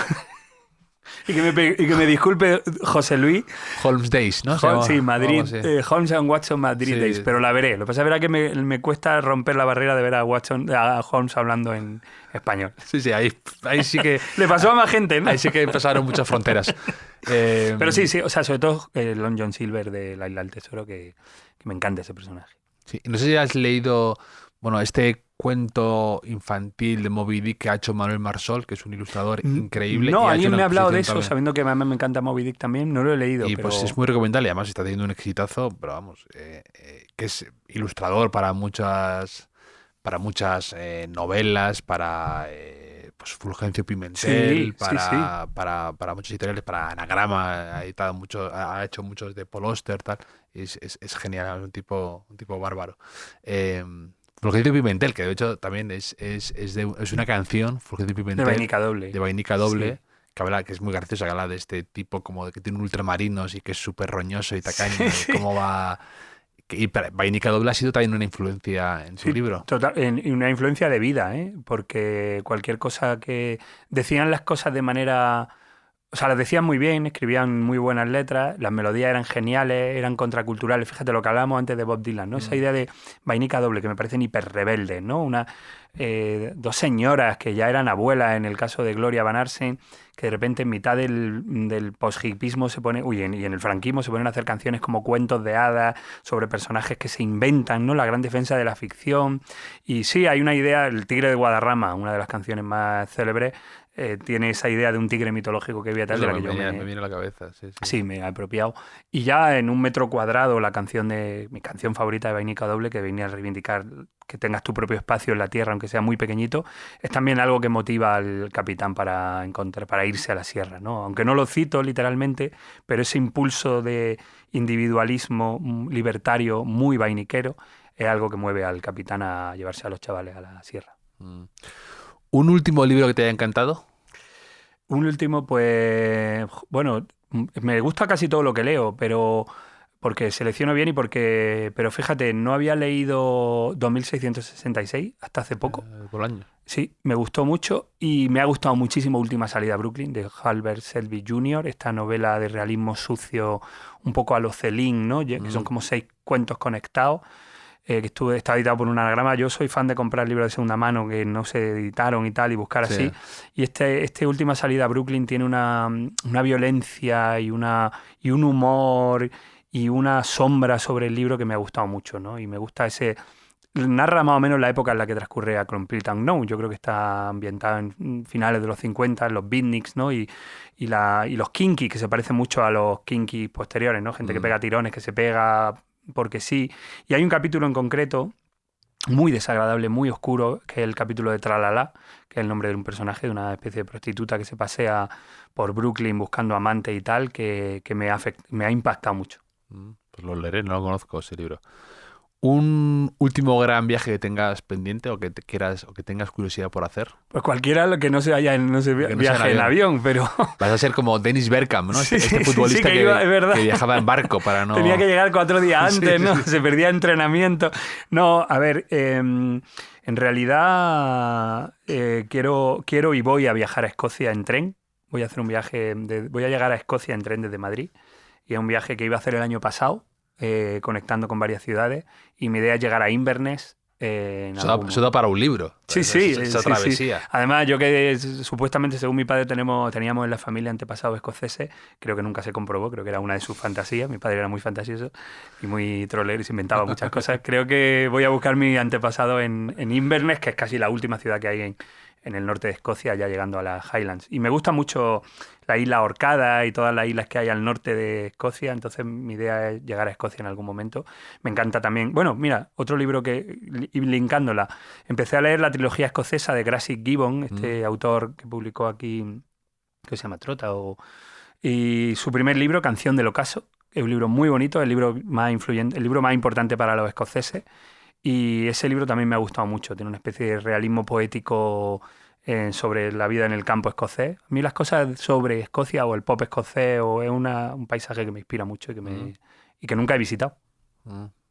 Y que me disculpe José Luis. Holmes Days, ¿no? Sí, Madrid, Sí. Holmes and Watson Madrid Sí. Days, pero la veré. Lo que pasa es que me cuesta romper la barrera de ver a Holmes hablando en español. Sí, ahí sí que... Le pasó a más gente, ¿no? Ahí sí que pasaron muchas fronteras. Pero sí, o sea, sobre todo Long John Silver de La Isla del Tesoro, que me encanta ese personaje. Sí. No sé si has leído, bueno, este cuento infantil de Moby Dick que ha hecho Manuel Marsol, que es un ilustrador increíble. No, y ha alguien hecho me ha hablado de eso, también. sabiendo que además me encanta Moby Dick también. No lo he leído, Y pero... pues es muy recomendable, además está teniendo un exitazo, pero vamos, que es ilustrador para muchas novelas, para pues Fulgencio Pimentel, Sí, para muchos editoriales, para Anagrama, ha editado mucho, ha hecho muchos de Paul Auster, tal. Es genial, es un tipo bárbaro. Fulgencio Pimentel, que de hecho también es una canción, Fulgencio Pimentel, de Vainica Doble. de Vainica Doble. Sí. Que habla, que es muy graciosa, que habla de este tipo como de que tiene un ultramarinos y que es súper roñoso y tacaño, y cómo va... Y Vainica Doble ha sido también una influencia en su libro. Total, una influencia de vida, ¿eh? Porque cualquier cosa que... Decían las cosas de manera... O sea, las decían muy bien, escribían muy buenas letras, las melodías eran geniales, eran contraculturales. Fíjate lo que hablábamos antes de Bob Dylan, ¿no? Esa idea de Vainica Doble, que me parecen hiper rebeldes, ¿no? Dos señoras que ya eran abuelas, en el caso de Gloria Van Arsen, que de repente en mitad del post-hippismo se pone, y en el franquismo se ponen a hacer canciones como cuentos de hadas sobre personajes que se inventan, ¿no? La gran defensa de la ficción. Y sí, hay una idea, El tigre de Guadarrama, una de las canciones más célebres, tiene esa idea de un tigre mitológico que había tal, de la que me viene a la cabeza. Sí, me he apropiado. Y ya en un metro cuadrado, mi canción favorita de Vainica Doble, que venía a reivindicar que tengas tu propio espacio en la tierra, aunque sea muy pequeñito, es también algo que motiva al capitán para irse a la sierra, ¿no? Aunque no lo cito literalmente, pero ese impulso de individualismo libertario muy vainiquero es algo que mueve al capitán a llevarse a los chavales a la sierra. ¿Un último libro que te haya encantado? Un último, pues, bueno, me gusta casi todo lo que leo, pero porque selecciono bien pero fíjate, no había leído 2666 hasta hace poco. Bolaño. Sí, me gustó mucho y me ha gustado muchísimo Última salida a Brooklyn de Halbert Selby Jr., esta novela de realismo sucio, un poco a lo Céline, ¿no? Que son como 6 cuentos conectados. Que está editado por un anagrama. Yo soy fan de comprar libros de segunda mano que no se editaron y tal, y buscar así. Y este Última salida a Brooklyn tiene una violencia y un humor y una sombra sobre el libro que me ha gustado mucho, ¿no? Y me gusta narra más o menos la época en la que transcurre A Complete Unknown. Yo creo que está ambientado en finales de los 50, en los beatniks, ¿no? Y los kinky, que se parecen mucho a los kinky posteriores, ¿no? Gente que pega tirones, que se pega porque sí. Y hay un capítulo en concreto muy desagradable, muy oscuro, que es el capítulo de Tralala, que es el nombre de un personaje, de una especie de prostituta que se pasea por Brooklyn buscando amantes y tal, que me ha impactado mucho. Pues lo leeré, no lo conozco ese libro. ¿Un último gran viaje que tengas pendiente o que quieras o que tengas curiosidad por hacer? Pues cualquiera lo que no se vaya viaje en avión, pero... Vas a ser como Dennis Bergkamp, ¿no? Sí, este futbolista que viajaba en barco para no... Tenía que llegar 4 días antes, ¿no? Se perdía entrenamiento. No, a ver, en realidad quiero y voy a viajar a Escocia en tren. Voy a hacer un viaje, voy a llegar a Escocia en tren desde Madrid. Y es un viaje que iba a hacer el año pasado, conectando con varias ciudades. Y mi idea es llegar a Inverness. Eso da para un libro. Sí, Esa travesía. Sí. Además, yo que supuestamente, según mi padre, teníamos en la familia antepasados escoceses, creo que nunca se comprobó, creo que era una de sus fantasías. Mi padre era muy fantasioso y muy trolero y se inventaba muchas cosas. Creo que voy a buscar mi antepasado en Inverness, que es casi la última ciudad que hay en el norte de Escocia, ya llegando a las Highlands. Y me gusta mucho la isla Orcada y todas las islas que hay al norte de Escocia, entonces mi idea es llegar a Escocia en algún momento. Me encanta también... Bueno, mira, otro libro y linkándola. Empecé a leer la trilogía escocesa de Gracie Gibbon, este autor que publicó aquí, que se llama Trota, y su primer libro, Canción del Ocaso, es un libro muy bonito, el libro más influyente, el libro más importante para los escoceses. Y ese libro también me ha gustado mucho. Tiene una especie de realismo poético sobre la vida en el campo escocés. A mí las cosas sobre Escocia o el pop escocés o es un paisaje que me inspira mucho y que nunca he visitado.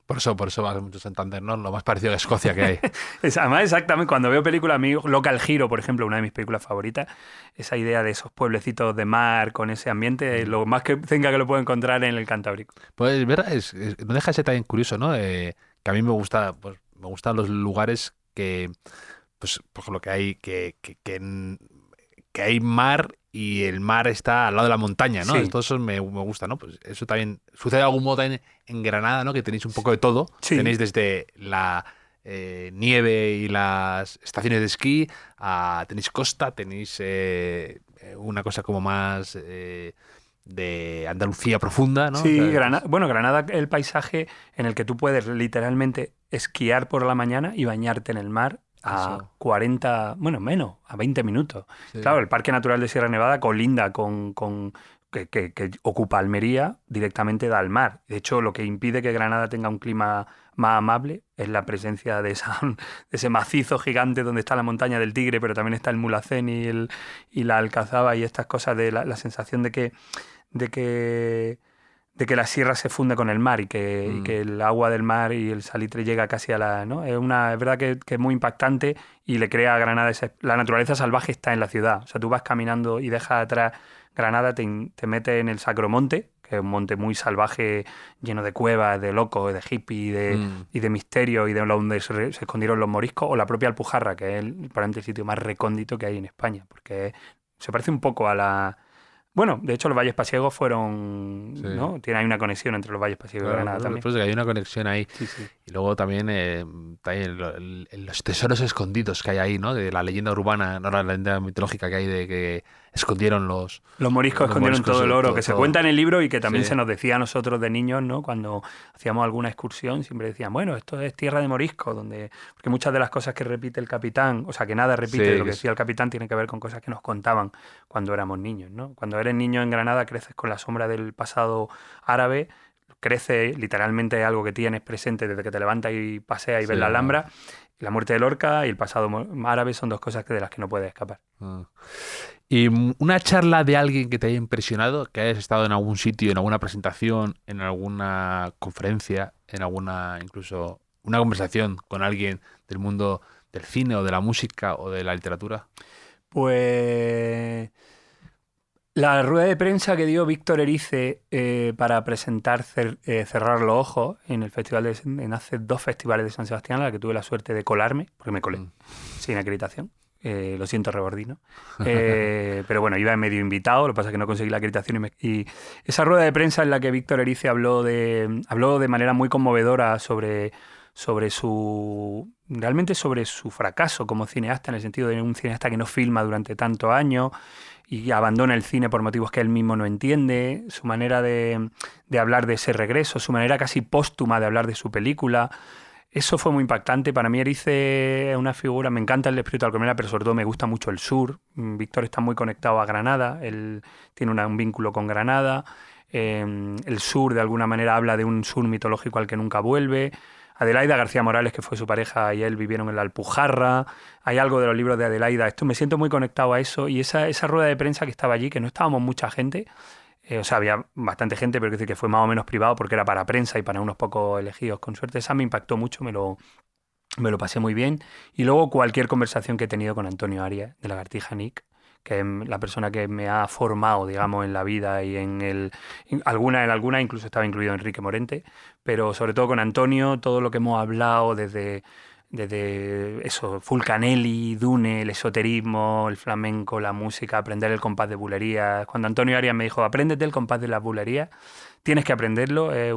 Por eso vas mucho a Santander, ¿no? Lo más parecido a Escocia que hay. Además, exactamente, cuando veo películas, a mí Local Hero, por ejemplo, una de mis películas favoritas, esa idea de esos pueblecitos de mar con ese ambiente, lo más que tenga que lo puedo encontrar en el Cantábrico. Pues, verdad, no deja de ser también curioso, ¿no? Que a mí me gustan los lugares que, pues, por ejemplo, que hay mar y el mar está al lado de la montaña, ¿no? Sí. Todo eso me gusta, ¿no? Pues eso también sucede de algún modo también en Granada, ¿no? Que tenéis un poco de todo. Sí. Tenéis desde la nieve y las estaciones de esquí, tenéis costa, tenéis una cosa como más de Andalucía profunda, ¿no? Sí, O sea, Granada es el paisaje en el que tú puedes literalmente esquiar por la mañana y bañarte en el mar a Eso. 40, bueno, menos, a 20 minutos. Sí. Claro, el Parque Natural de Sierra Nevada colinda que ocupa Almería, directamente da al mar. De hecho, lo que impide que Granada tenga un clima más amable es la presencia de ese macizo gigante donde está la montaña del Tigre, pero también está el Mulhacén y la Alcazaba y estas cosas de la sensación de que la sierra se funde con el mar y que el agua del mar y el salitre llega casi a la... ¿no? Es verdad que es muy impactante y le crea a Granada... La naturaleza salvaje está en la ciudad. O sea, tú vas caminando y dejas atrás Granada, te metes en el Sacromonte, que es un monte muy salvaje, lleno de cuevas, de locos, de hippies y de misterio y de donde se escondieron los moriscos, o la propia Alpujarra, que es probablemente el sitio más recóndito que hay en España, porque se parece un poco a la... Bueno, de hecho los Valles Pasiegos fueron, Sí. ¿no? Hay una conexión entre los Valles Pasiegos y Claro, Granada claro, también. pues que hay una conexión ahí. Sí, sí. Y luego también, los tesoros escondidos que hay ahí, ¿no? De la leyenda urbana, no la leyenda mitológica que hay de que escondieron los Moriscos escondieron moriscos, todo el oro, todo, que se todo. cuenta en el libro y que también Sí. se nos decía a nosotros de niños, ¿no? Cuando hacíamos alguna excursión, siempre decían, bueno, esto es tierra de moriscos, porque muchas de las cosas que repite el capitán, o sea, que nada repite Sí, de lo que que decía el capitán, tiene que ver con cosas que nos contaban cuando éramos niños, ¿no? Cuando eres niño en Granada creces con la sombra del pasado árabe, crece literalmente algo que tienes presente desde que te levantas y paseas y ves Sí, la ¿no? Alhambra. La muerte de Lorca y el pasado árabe son dos cosas de las que no puedes escapar. Y una charla de alguien que te haya impresionado, que hayas estado en algún sitio, en alguna presentación, en alguna conferencia, en alguna, incluso una conversación con alguien del mundo del cine o de la música o de la literatura. Pues la rueda de prensa que dio Víctor Erice para presentar Cerrar los Ojos en el festival en hace 2 festivales de San Sebastián, a la que tuve la suerte de colarme, porque me colé sin acreditación. Lo siento, Rebordino. Pero bueno, iba medio invitado, lo que pasa es que no conseguí la acreditación. Y esa rueda de prensa en la que Víctor Erice habló de manera muy conmovedora realmente sobre su fracaso como cineasta, en el sentido de un cineasta que no filma durante tantos años y abandona el cine por motivos que él mismo no entiende, su manera de hablar de ese regreso, su manera casi póstuma de hablar de su película. Eso fue muy impactante. Para mí Erice es una figura, me encanta el espíritu Alcolmena, pero sobre todo me gusta mucho el sur. Víctor está muy conectado a Granada, él tiene un vínculo con Granada. El sur de alguna manera habla de un sur mitológico al que nunca vuelve. Adelaida García Morales, que fue su pareja, y él vivieron en la Alpujarra. Hay algo de los libros de Adelaida. Me siento muy conectado a eso. Y esa rueda de prensa que estaba allí, que no estábamos mucha gente, o sea, había bastante gente, pero quiero decir que fue más o menos privado porque era para prensa y para unos pocos elegidos con suerte. Esa me impactó mucho, me lo pasé muy bien. Y luego cualquier conversación que he tenido con Antonio Arias, de Lagartija Nick, que es la persona que me ha formado, digamos, en la vida y en alguna incluso estaba incluido Enrique Morente, pero sobre todo con Antonio, todo lo que hemos hablado desde eso, Fulcanelli, Dune, el esoterismo, el flamenco, la música, aprender el compás de bulerías. Cuando Antonio Arias me dijo, apréndete el compás de las bulerías, tienes que aprenderlo, es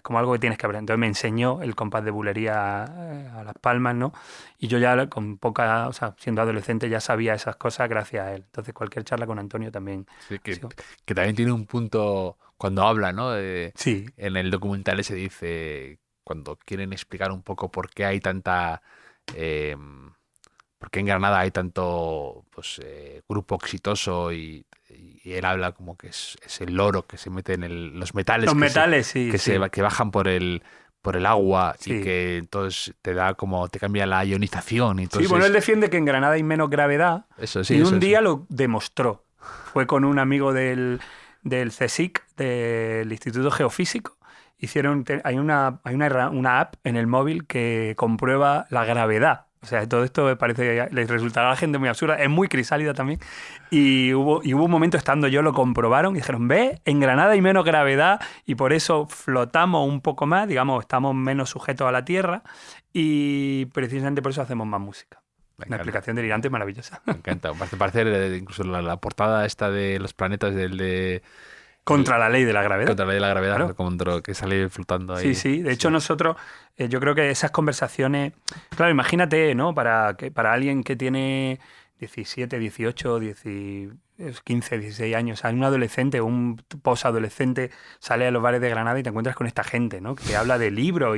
como algo que tienes que aprender. Entonces me enseñó el compás de bulería a Las Palmas, ¿no? Y yo ya o sea, siendo adolescente ya sabía esas cosas gracias a él. Entonces cualquier charla con Antonio también. Sí, que también tiene un punto cuando habla, ¿no? Sí. En el documental se dice, cuando quieren explicar un poco por qué hay tanta... por qué en Granada hay tanto grupo exitoso y él habla como que es el oro que se mete en los metales. Los metales, sí. Que bajan por el por el agua Sí. y que entonces te da como, te cambia la ionización. Y Sí, entonces, bueno, él defiende que en Granada hay menos gravedad eso sí, y eso, un eso. día lo demostró. Fue con un amigo del CSIC, del Instituto Geofísico. Hay una app en el móvil que comprueba la gravedad. O sea, todo esto me parece, les resultará a la gente muy absurda. Es muy crisálida también. Y hubo un momento estando yo, lo comprobaron y dijeron, ¿ves? En Granada hay menos gravedad y por eso flotamos un poco más, digamos, estamos menos sujetos a la Tierra y precisamente por eso hacemos más música. Me Una encanta. explicación delirante y maravillosa. Me encanta. Parece incluso la portada esta de los planetas Contra la ley de la gravedad. contra la ley de la gravedad, Claro. como que sale flotando ahí. Sí, sí. De hecho, nosotros, yo creo que esas conversaciones, claro, imagínate, ¿no? Para alguien que tiene 17, 18, 15, 16 años, un adolescente o un posadolescente sale a los bares de Granada y te encuentras con esta gente, ¿no? Que te habla de libros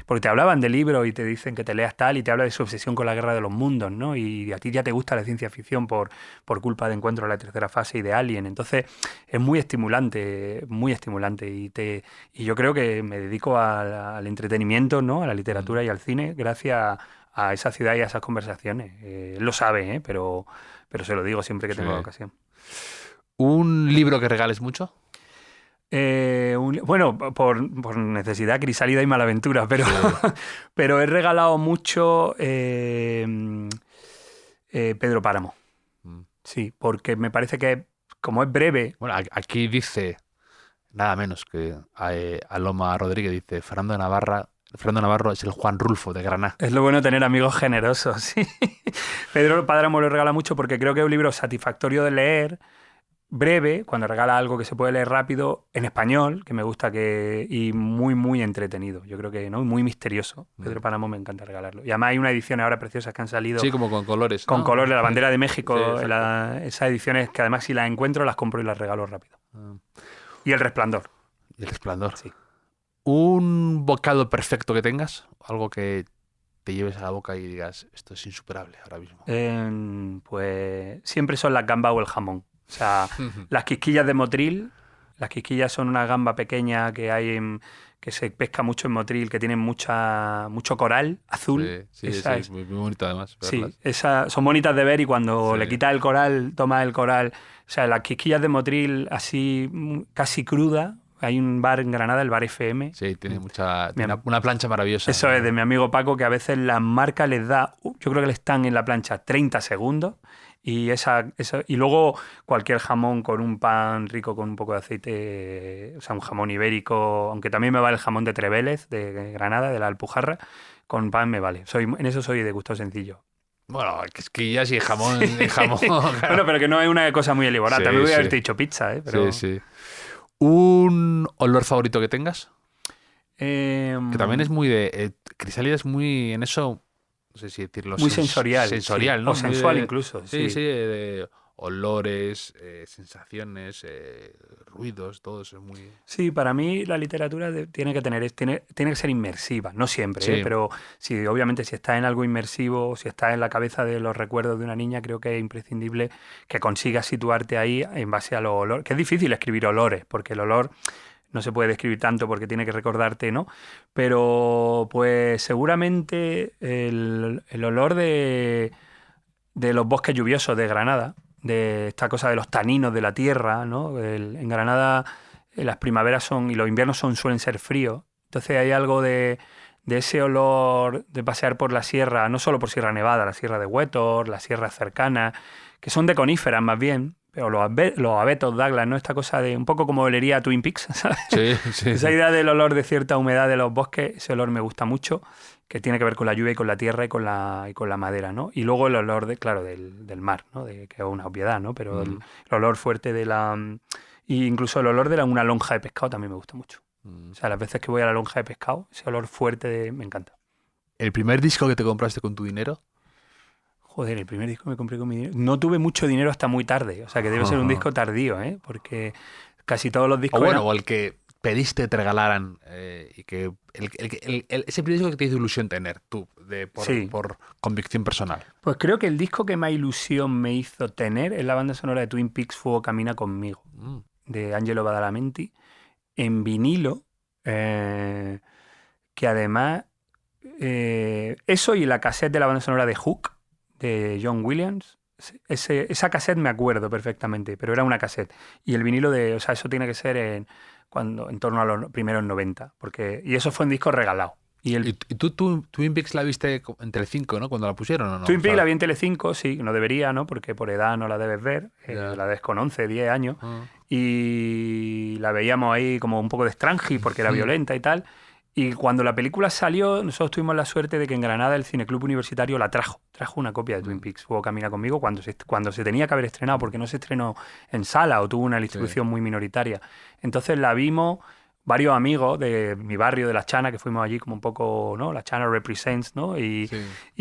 porque te hablaban de libros y te dicen que te leas tal y te habla de su obsesión con la guerra de los mundos, ¿no? Y a ti ya te gusta la ciencia ficción por culpa de Encuentro a la tercera fase y de Alien. Entonces, es muy estimulante y yo creo que me dedico al entretenimiento, ¿no? A la literatura y al cine gracias a esa ciudad y a esas conversaciones. Él lo sabe, pero se lo digo siempre que tengo la ocasión. ¿Un libro que regales mucho? Bueno, por necesidad, Crisálida y Malaventura, pero he regalado mucho Pedro Páramo. Sí, porque me parece que como es breve... Bueno, aquí dice nada menos que Aloma Rodríguez, dice Fernando Navarro es el Juan Rulfo de Granada. Es lo bueno tener amigos generosos, sí. Pedro Páramo lo regala mucho porque creo que es un libro satisfactorio de leer, breve, cuando regala algo que se puede leer rápido, en español, que me gusta, y muy, muy entretenido. Yo creo que, ¿no? Muy misterioso. Pedro Páramo me encanta regalarlo. Y además hay una edición ahora preciosas que han salido. Sí, como con colores. Con ¿no? colores, la bandera de México. Sí, Esas ediciones que además si las encuentro las compro y las regalo rápido. Y El Resplandor. Y El Resplandor. Sí. ¿Un bocado perfecto que tengas? Algo que te lleves a la boca y digas, esto es insuperable ahora mismo. Pues siempre son las gambas o el jamón. O sea, las quisquillas de Motril. Las quisquillas son una gamba pequeña que hay que se pesca mucho en Motril, que tienen mucho coral azul. Sí, es muy, muy bonito además verlas. Sí, son bonitas de ver y cuando Sí. le quitas el coral, tomas el coral. O sea, las quisquillas de Motril así casi cruda. Hay un bar en Granada, el Bar FM. Sí, tiene una plancha maravillosa. Eso es de mi amigo Paco, que a veces las marcas les da, yo creo que le están en la plancha 30 segundos y y luego cualquier jamón con un pan rico con un poco de aceite, o sea, un jamón ibérico, aunque también me vale el jamón de Trevélez, de Granada, de la Alpujarra, con pan me vale. En eso soy de gusto sencillo. Bueno, quisquillas y jamón. Y jamón claro. Bueno, pero que no es una cosa muy elaborada. Sí, También voy a sí. haberte dicho pizza, Pero... Sí. ¿Un olor favorito que tengas? Que también es muy de... Crisálida es muy en eso, no sé si decirlo... Muy sensorial. Sensorial, sí. ¿no? O sensual incluso. Sí, de olores, sensaciones, ruidos, todo eso es muy... Sí, para mí la literatura tiene que ser inmersiva, no siempre, Sí. pero obviamente si está en algo inmersivo, si está en la cabeza de los recuerdos de una niña, creo que es imprescindible que consigas situarte ahí en base a los olores. Que es difícil escribir olores, porque el olor no se puede describir tanto porque tiene que recordarte, ¿no? Pero pues seguramente el olor de los bosques lluviosos de Granada, de esta cosa de los taninos de la tierra, ¿no? En Granada las primaveras y los inviernos suelen ser fríos, entonces hay algo de ese olor de pasear por la sierra, no solo por Sierra Nevada, la Sierra de Huétor, las sierras cercanas, que son de coníferas más bien, pero los abetos Douglas, ¿no? Esta cosa de un poco como olería Twin Peaks, ¿sabes? Sí. Esa idea del olor de cierta humedad de los bosques, ese olor me gusta mucho, que tiene que ver con la lluvia y con la tierra y con la madera, ¿no? Y luego el olor del mar, ¿no? Que es una obviedad, ¿no? Pero el olor fuerte y incluso el olor de una lonja de pescado también me gusta mucho. O sea, las veces que voy a la lonja de pescado, ese olor fuerte me encanta. ¿El primer disco que te compraste con tu dinero? Joder, el primer disco que me compré con mi dinero. No tuve mucho dinero hasta muy tarde, o sea que debe ser un disco tardío, porque casi todos los discos... O el que pediste te regalaran y que ese primer disco que te hizo ilusión tener tú, por convicción personal. Pues creo que el disco que más ilusión me hizo tener es la banda sonora de Twin Peaks Fuego Camina Conmigo, de Angelo Badalamenti, en vinilo, que además eso y la cassette de la banda sonora de Hook, de John Williams, esa cassette me acuerdo perfectamente, pero era una cassette. Y el vinilo o sea, eso tiene que ser en torno a los primeros 90, y eso fue un disco regalado. ¿Y tú Twin Peaks la viste en Telecinco, ¿no? Cuando la pusieron, ¿o no? Twin Peaks la vi en Telecinco, sí, no debería, ¿no? Porque por edad no la debes ver, la ves con 11, 10 años, y la veíamos ahí como un poco de Strange porque era violenta y tal. Y cuando la película salió, nosotros tuvimos la suerte de que en Granada el Cineclub Universitario la trajo una copia de Twin Peaks, Fuego Camina Conmigo, cuando se tenía que haber estrenado, porque no se estrenó en sala o tuvo una distribución muy minoritaria. Entonces la vimos varios amigos de mi barrio, de La Chana, que fuimos allí como un poco, ¿no? La Chana represents, ¿no? Y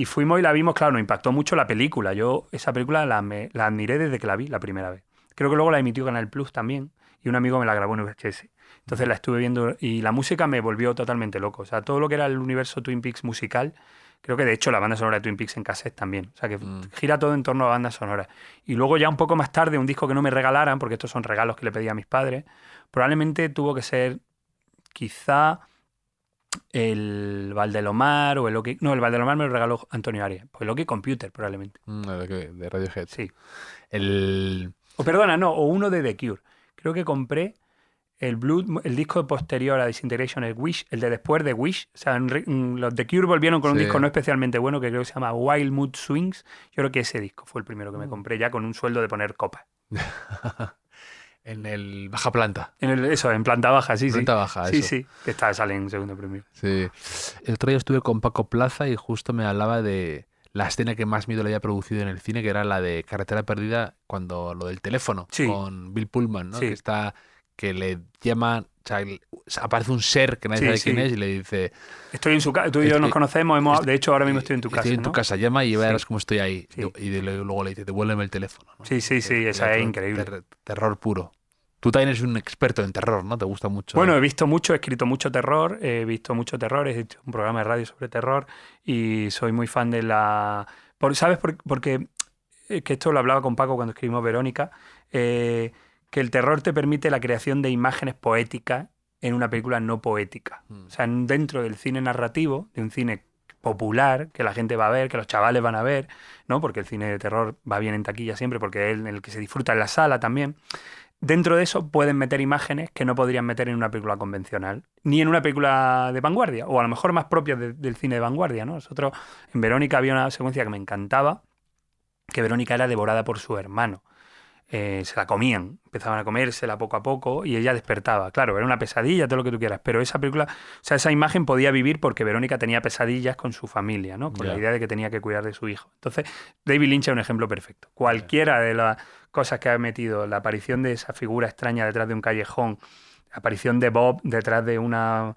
fuimos y la vimos, claro, nos impactó mucho la película. Yo esa película la admiré desde que la vi la primera vez. Creo que luego la emitió Canal Plus también, y un amigo me la grabó en VHS. Entonces la estuve viendo y la música me volvió totalmente loco. O sea, todo lo que era el universo Twin Peaks musical, creo que de hecho la banda sonora de Twin Peaks en cassette también. O sea, que gira todo en torno a bandas sonoras. Y luego ya un poco más tarde, un disco que no me regalaran, porque estos son regalos que le pedí a mis padres, probablemente tuvo que ser quizá el Valdelomar o el OK... No, el Valdelomar me lo regaló Antonio Arias. Pues el OK Computer, probablemente. De Radiohead. Sí. O uno de The Cure. Creo que compré el disco posterior a Disintegration, el Wish, el de después de Wish. O sea, los The Cure volvieron con un disco no especialmente bueno que creo que se llama Wild Mood Swings. Yo creo que ese disco fue el primero que me compré ya con un sueldo de poner copas. En el baja planta. En planta baja, sí. Planta baja, sí, eso. Sí, que sale en segundo premio. Sí. El otro día estuve con Paco Plaza y justo me hablaba de la escena que más miedo le había producido en el cine, que era la de Carretera Perdida, cuando lo del teléfono, con Bill Pullman, ¿no? Sí. Que le llama, o sea, aparece un ser que nadie sabe quién es y le dice... Estoy en su casa, tú y yo nos conocemos, de hecho ahora mismo estoy en tu casa. Estoy en tu casa, llama y verás cómo estoy ahí. Sí. Y luego le dice, devuélveme el teléfono, ¿no? Sí, esa es increíble. Terror puro. Tú también eres un experto en terror, ¿no? ¿Te gusta mucho? Bueno, he escrito mucho terror, he hecho un programa de radio sobre terror y soy muy fan de la... ¿Sabes? Porque que esto lo hablaba con Paco cuando escribimos Verónica, que el terror te permite la creación de imágenes poéticas en una película no poética. O sea, dentro del cine narrativo, de un cine popular, que la gente va a ver, que los chavales van a ver, ¿no? Porque el cine de terror va bien en taquilla siempre, porque es el que se disfruta en la sala también. Dentro de eso pueden meter imágenes que no podrían meter en una película convencional, ni en una película de vanguardia, o a lo mejor más propias del cine de vanguardia, ¿no? Nosotros, en Verónica había una secuencia que me encantaba, que Verónica era devorada por su hermano. Se la comían, empezaban a comérsela poco a poco y ella despertaba. Claro, era una pesadilla, todo lo que tú quieras, pero esa película, o sea, esa imagen podía vivir porque Verónica tenía pesadillas con su familia, ¿no? Con la idea de que tenía que cuidar de su hijo. Entonces, David Lynch es un ejemplo perfecto. Cualquiera de las cosas que ha metido, la aparición de esa figura extraña detrás de un callejón, la aparición de Bob detrás de una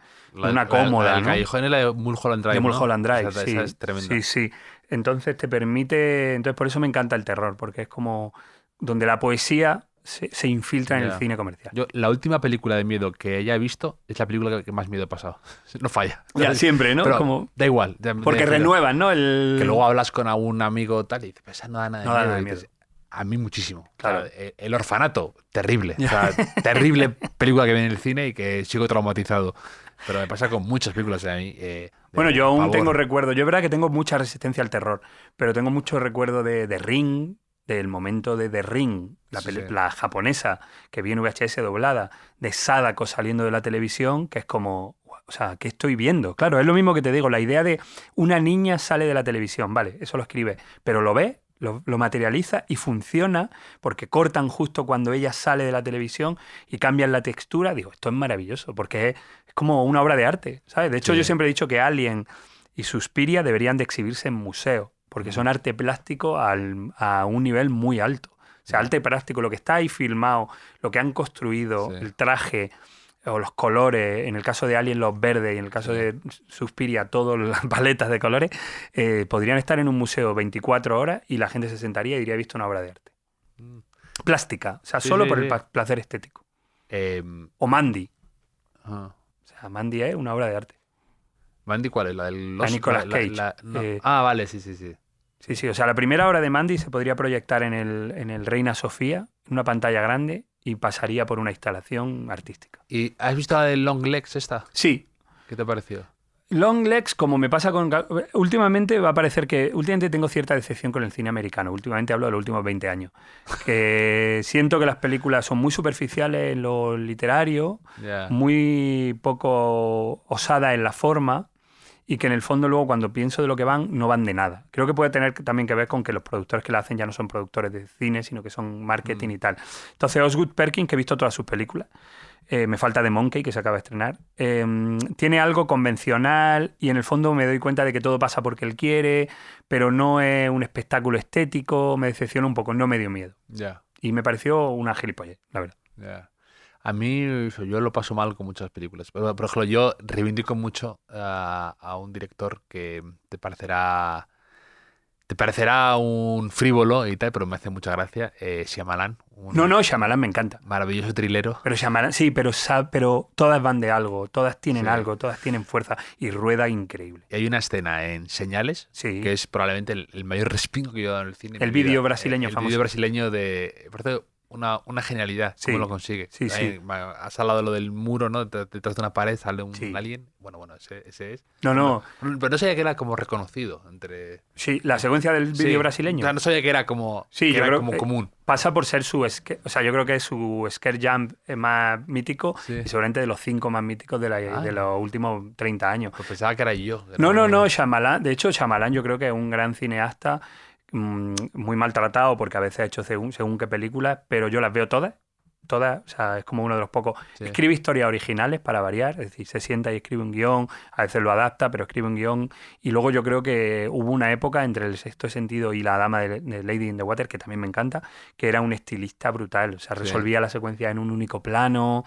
cómoda, el ¿no? callejón es la de Mulholland Drive, de Mulholland Drive, esa, sí. Esa es tremenda. Sí. Entonces te permite... Entonces por eso me encanta el terror, porque es como donde la poesía se infiltra en el cine comercial. Yo, la última película de miedo que haya visto es la película que más miedo he pasado. No falla. Ya, siempre, ¿no? Pero como... da igual. Porque renuevan, ¿no? Que luego hablas con algún amigo tal y dices, pues esa no da nada de miedo. A mí muchísimo. Claro. O sea, El Orfanato, terrible. O sea, terrible película que ve en el cine y que sigo traumatizado. Pero me pasa con muchas películas de ahí. Bueno, yo aún tengo recuerdo. Yo es verdad que tengo mucha resistencia al terror, pero tengo mucho recuerdo de Ring, del momento de The Ring, la japonesa, que vi en VHS doblada, de Sadako saliendo de la televisión, que es como, o sea, ¿qué estoy viendo? Claro, es lo mismo que te digo, la idea de una niña sale de la televisión, vale, eso lo escribe, pero lo ve, lo materializa y funciona porque cortan justo cuando ella sale de la televisión y cambian la textura. Digo, esto es maravilloso porque es como una obra de arte, ¿sabes? De hecho, yo siempre he dicho que Alien y Suspiria deberían de exhibirse en museos porque son arte plástico a un nivel muy alto. O sea, arte plástico, lo que está ahí filmado, lo que han construido, el traje o los colores, en el caso de Alien los verdes y en el caso de Suspiria todas las paletas de colores, podrían estar en un museo 24 horas y la gente se sentaría y diría, he visto una obra de arte. Plástica, o sea, solo por el placer estético. O Mandy. O sea, Mandy es una obra de arte. ¿Mandy cuál es? La del Nicolas Cage. Vale, sí. Sí, o sea, la primera obra de Mandy se podría proyectar en el Reina Sofía, en una pantalla grande, y pasaría por una instalación artística. ¿Y has visto la de Long Legs esta? Sí. ¿Qué te pareció? Longlegs, como me pasa con... Últimamente va a parecer que... Últimamente tengo cierta decepción con el cine americano. Últimamente hablo de los últimos 20 años. Que siento que las películas son muy superficiales en lo literario, muy poco osadas en la forma, y que en el fondo luego cuando pienso de lo que van, no van de nada. Creo que puede tener también que ver con que los productores que la hacen ya no son productores de cine, sino que son marketing y tal. Entonces, Osgood Perkins, que he visto todas sus películas, me falta The Monkey, que se acaba de estrenar, tiene algo convencional y en el fondo me doy cuenta de que todo pasa porque él quiere, pero no es un espectáculo estético, me decepciona un poco, no me dio miedo. Y me pareció una gilipollez, la verdad. A mí, yo lo paso mal con muchas películas. Por ejemplo, yo reivindico mucho a un director que te parecerá un frívolo y tal, pero me hace mucha gracia, Shyamalan. No, Shyamalan me encanta. Maravilloso trilero. Pero Shyamalan, sí, pero todas van de algo, todas tienen algo, todas tienen fuerza y rueda increíble. Y hay una escena en Señales, que es probablemente el mayor respingo que yo he dado en el cine. El vídeo brasileño famoso. El vídeo brasileño parece una genialidad, cómo lo consigue. Sí. Has hablado de lo del muro, ¿no? Detrás de una pared sale un alien. Bueno, ese es. No. Pero no sabía que era como reconocido entre... Sí, la secuencia del vídeo brasileño. O sea, no sabía que era como, común. Pasa por ser o sea, yo creo que es su scare jump más mítico y seguramente de los 5 más míticos de los últimos 30 años. Pues pensaba que era yo. No, Shyamalan. De hecho, Shyamalan yo creo que es un gran cineasta muy maltratado porque a veces ha hecho según qué películas, pero yo las veo todas, o sea, es como uno de los pocos. Escribe historias originales para variar, es decir, se sienta y escribe un guión, a veces lo adapta, pero escribe un guión. Y luego yo creo que hubo una época entre El sexto sentido y La dama de Lady in the Water, que también me encanta, que era un estilista brutal, o sea, resolvía la secuencia en un único plano.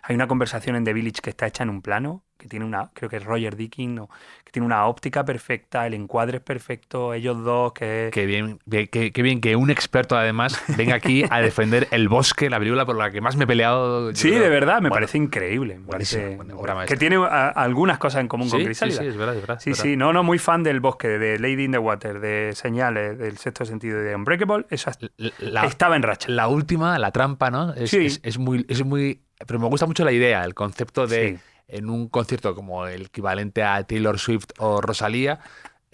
Hay una conversación en The Village que está hecha en un plano, que tiene creo que es Roger Deakins, que tiene una óptica perfecta, el encuadre es perfecto, ellos dos que... Qué bien que un experto además venga aquí a defender El bosque, la película por la que más me he peleado. Sí, de verdad, me parece increíble. Que tiene algunas cosas en común con Crisálida. Sí, es verdad. Sí, no, muy fan del bosque, de Lady in the Water, de Señales, del sexto sentido de Unbreakable, eso estaba en racha. La última, La trampa, ¿no? Es muy... Pero me gusta mucho la idea, el concepto de... En un concierto como el equivalente a Taylor Swift o Rosalía,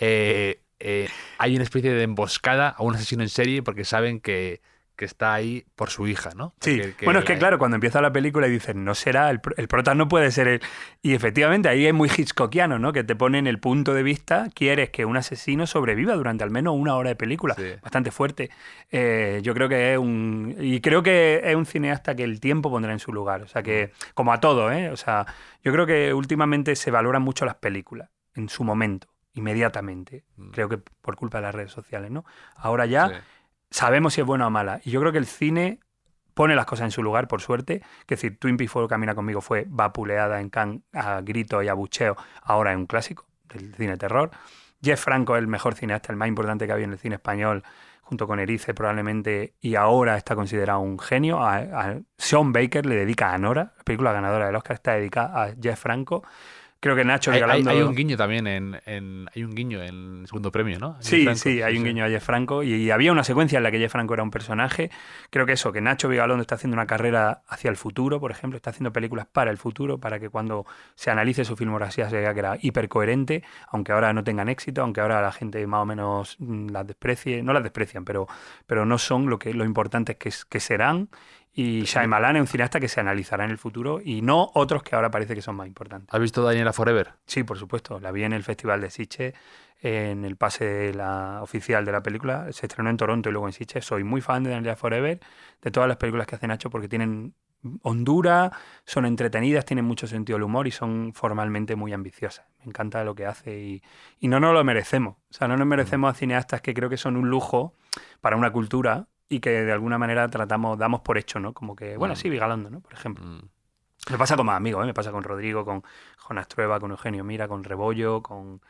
hay una especie de emboscada a un asesino en serie porque saben que está ahí por su hija, ¿no? Sí, es que claro, cuando empieza la película y dicen, no será, el prota no puede ser él. Y efectivamente ahí es muy hitchcockiano, ¿no? Que te ponen el punto de vista, quieres que un asesino sobreviva durante al menos 1 hora de película. Bastante fuerte. Yo creo que es un cineasta que el tiempo pondrá en su lugar. O sea que, como a todo, ¿eh? O sea, yo creo que últimamente se valoran mucho las películas en su momento, inmediatamente. Creo que por culpa de las redes sociales, ¿no? Ahora ya... sabemos si es buena o mala. Y yo creo que el cine pone las cosas en su lugar, por suerte. Es decir, Twin Peaks Camina conmigo fue vapuleada en Cannes a gritos y a bucheo. Ahora es un clásico del cine terror. Jeff Franco es el mejor cineasta, el más importante que había en el cine español, junto con Erice probablemente, y ahora está considerado un genio. A Sean Baker le dedica a Nora, la película ganadora del Oscar está dedicada a Jeff Franco. Creo que Nacho Vigalondo... Hay un guiño también hay un guiño en el segundo premio, ¿no? Sí, hay un guiño a Jeff Franco y había una secuencia en la que Jeff Franco era un personaje. Creo que que Nacho Vigalondo está haciendo una carrera hacia el futuro, por ejemplo, está haciendo películas para el futuro, para que cuando se analice su filmografía se vea que era hipercoherente, aunque ahora no tengan éxito, aunque ahora la gente más o menos las desprecie, no las desprecian, pero no son lo importantes que serán. Y Shyamalan es un cineasta que se analizará en el futuro y no otros que ahora parece que son más importantes. ¿Has visto Daniela Forever? Sí, por supuesto. La vi en el Festival de Sitges, en el pase oficial de la película. Se estrenó en Toronto y luego en Sitges. Soy muy fan de Daniela Forever, de todas las películas que hace Nacho, porque tienen hondura, son entretenidas, tienen mucho sentido del humor y son formalmente muy ambiciosas. Me encanta lo que hace y no nos lo merecemos. O sea, no nos merecemos a cineastas que creo que son un lujo para una cultura y que de alguna manera damos por hecho, ¿no? Como que, bueno, sí, Vigalondo, ¿no? Por ejemplo. Me pasa con más amigos, ¿eh? Me pasa con Rodrigo, con Jonas Trueba, con Eugenio Mira, con Rebollo, con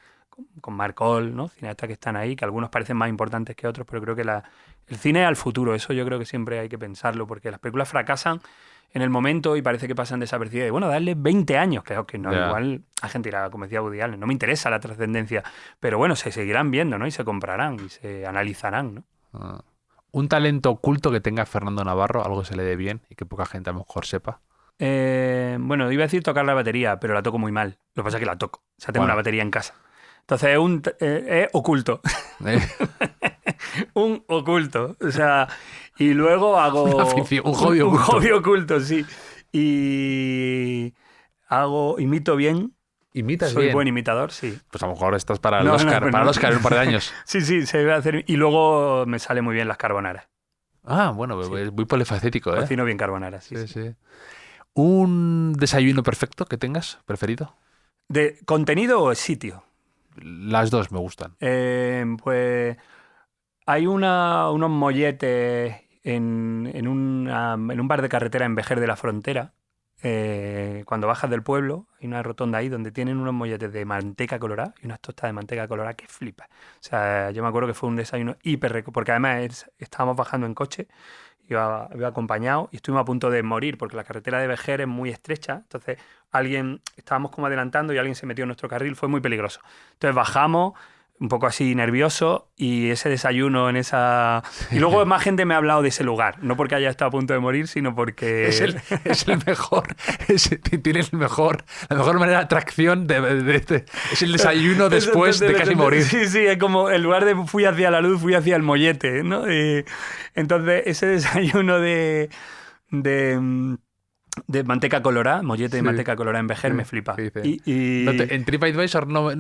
Marc All, ¿no? Cineastas que están ahí, que algunos parecen más importantes que otros, pero creo que el cine es al futuro. Eso yo creo que siempre hay que pensarlo, porque las películas fracasan en el momento y parece que pasan desapercibidas. Y bueno, darle 20 años, creo que no. Igual la gente irá, como decía Woody Allen, no me interesa la trascendencia, pero bueno, se seguirán viendo, ¿no? Y se comprarán y se analizarán, ¿no? Un talento oculto que tenga Fernando Navarro, algo que se le dé bien y que poca gente a lo mejor sepa. Bueno, iba a decir tocar la batería, pero la toco muy mal. Lo que pasa es que la toco. O sea, tengo una batería en casa. Entonces es oculto. Un oculto. O sea, y luego hago... un hobby oculto. Un hobby oculto, sí. Y imito bien. ¿Imitas Soy bien? buen imitador, sí. Pues a lo mejor estás para el Oscar, para el Oscar en un par de años. Sí, se va a hacer. Y luego me sale muy bien las carbonaras. Ah, bueno, sí. Es muy polifacético, ¿eh? Cocino bien carbonaras, sí. ¿Un desayuno perfecto que tengas, preferido? ¿De contenido o sitio? Las dos me gustan. Pues hay unos molletes en un bar de carretera en Vejer de la Frontera. Cuando bajas del pueblo, hay una rotonda ahí donde tienen unos molletes de manteca colorada y unas tostadas de manteca colorada que flipa. O sea, yo me acuerdo que fue un desayuno hiper rico, porque además estábamos bajando en coche, iba acompañado y estuvimos a punto de morir porque la carretera de Vejer es muy estrecha. Entonces estábamos como adelantando y alguien se metió en nuestro carril, fue muy peligroso. Entonces bajamos un poco así nervioso y ese desayuno en esa... Y luego más gente me ha hablado de ese lugar, no porque haya estado a punto de morir, sino porque... Es el mejor, tiene la mejor manera de atracción es el desayuno después de casi morir. Sí, es como en lugar de fui hacia la luz, fui hacia el mollete, ¿no? Entonces ese desayuno de manteca colorada, mollete de manteca colorada en Vejer, me flipa. En TripAdvisor no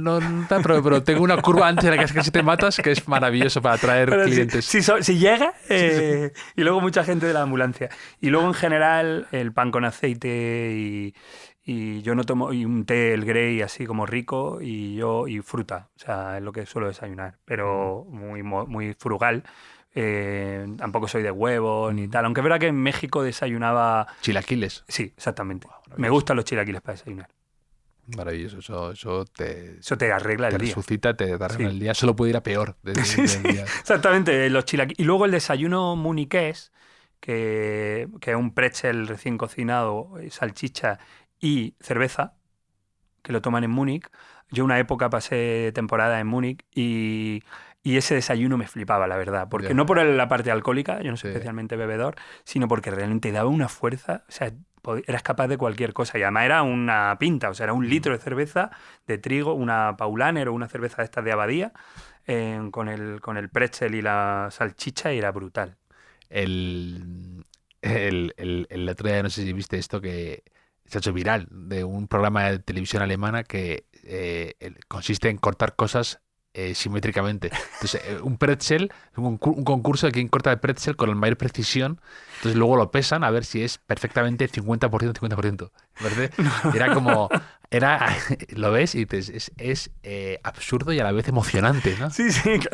pero tengo una curva antes de la que casi te matas, que es maravilloso para atraer clientes. Si llega, y luego mucha gente de la ambulancia. Y luego en general el pan con aceite y yo no tomo, y un té, el Grey, así como rico, y fruta. O sea, es lo que suelo desayunar, pero muy frugal. Tampoco soy de huevos ni tal. Aunque es verdad que en México desayunaba... ¿Chilaquiles? Sí, exactamente. Me gustan los chilaquiles para desayunar. Maravilloso. Eso te arregla el día. Te arregla el día. Solo puede ir a peor. Del día. Exactamente. Los chilaquiles. Y luego el desayuno muniqués, que es un pretzel recién cocinado, salchicha y cerveza, que lo toman en Múnich. Yo una época pasé temporada en Múnich y ese desayuno me flipaba, la verdad. Porque no por la parte alcohólica, yo no soy especialmente bebedor, sino porque realmente daba una fuerza. O sea, eras capaz de cualquier cosa. Y además era una pinta, o sea, era un litro de cerveza de trigo, una Paulaner o una cerveza de estas de Abadía, con el pretzel y la salchicha, y era brutal. El otro día, no sé si viste esto, que se ha hecho viral, de un programa de televisión alemana que consiste en cortar cosas simétricamente. Entonces, un pretzel, un concurso de quien corta el pretzel con la mayor precisión. Entonces luego lo pesan a ver si es perfectamente 50%. ¿Verdad? Lo ves y dices, es absurdo y a la vez emocionante, ¿no? Sí,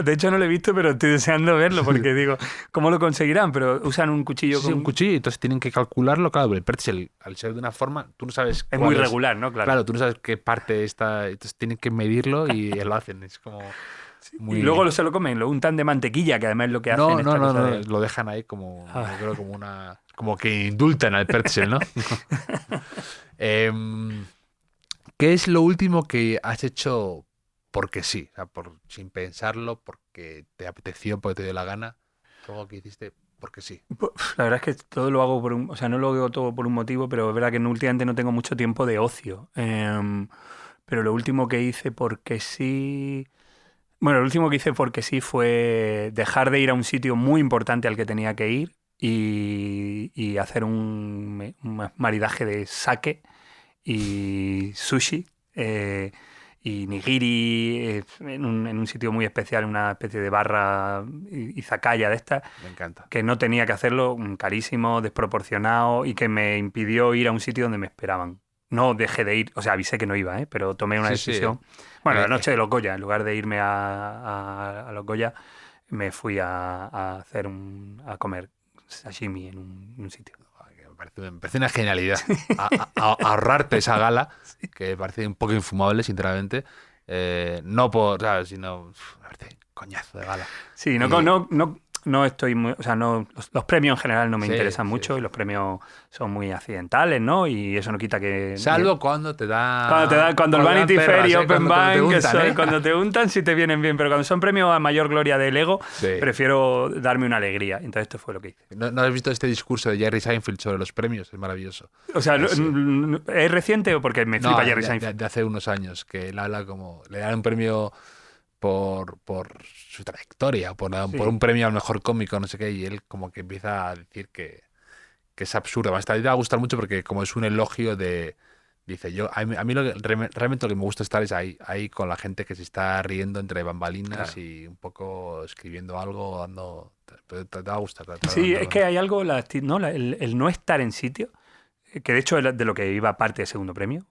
de hecho no lo he visto, pero estoy deseando verlo porque digo, ¿cómo lo conseguirán? Pero usan un cuchillo. Sí, un cuchillo, entonces tienen que calcularlo. Claro, el pretzel, al ser de una forma, tú no sabes. Es muy regular, ¿no? Claro, tú no sabes qué parte está, entonces tienen que medirlo y lo hacen. Es como... Muy... Y luego se lo comen, lo untan de mantequilla, que además es lo que hacen. No, lo dejan ahí como, yo creo, como que indultan al pretzel, ¿no? ¿Qué es lo último que has hecho porque sí? O sea, sin pensarlo, porque te apeteció, porque te dio la gana. Algo que hiciste porque sí. La verdad es que todo lo hago o sea, no lo hago todo por un motivo, pero es verdad que últimamente no tengo mucho tiempo de ocio. Pero lo último que hice porque sí... Bueno, lo último que hice porque sí fue dejar de ir a un sitio muy importante al que tenía que ir y hacer un maridaje de sake y sushi y nigiri en un sitio muy especial, una especie de barra izakaya de estas. Me encanta. Que no tenía que hacerlo, carísimo, desproporcionado, y que me impidió ir a un sitio donde me esperaban. No dejé de ir, o sea, avisé que no iba, pero tomé una decisión. Sí. Bueno, la noche de los Goya, en lugar de irme a los Goya, me fui a comer sashimi en un sitio. Me parece una genialidad. Ahorrarte esa gala, que me parece un poco infumable, sinceramente. No por, ¿sabes? Sino, me parece coñazo de gala. Sí, no estoy muy... O sea, no, los premios en general no me Sí, interesan sí, mucho sí. y los premios son muy accidentales, ¿no? Y eso no quita que... Salvo cuando te da... Cuando el te dan Vanity Fair perras, y Open cuando te Bank, untan, cuando te untan sí te vienen bien, pero cuando son premios a mayor gloria del ego, Sí. prefiero darme una alegría. Entonces esto fue lo que hice. ¿No has visto este discurso de Jerry Seinfeld sobre los premios? Es maravilloso. O sea, Sí. ¿es reciente o porque me flipa Jerry Seinfeld? De hace unos años, que él habla como... Le dan un premio por su trayectoria, por un premio al mejor cómico, no sé qué, y él como que empieza a decir que es absurdo. Hasta a mí te va a gustar mucho porque como es un elogio de... Dice, a mí realmente lo que me gusta estar es ahí con la gente que se está riendo entre bambalinas, Claro. y un poco escribiendo algo, dando... Te va a gustar. Sí, es que hay algo, ¿no? El no estar en sitio, que de hecho es de lo que iba parte del segundo premio,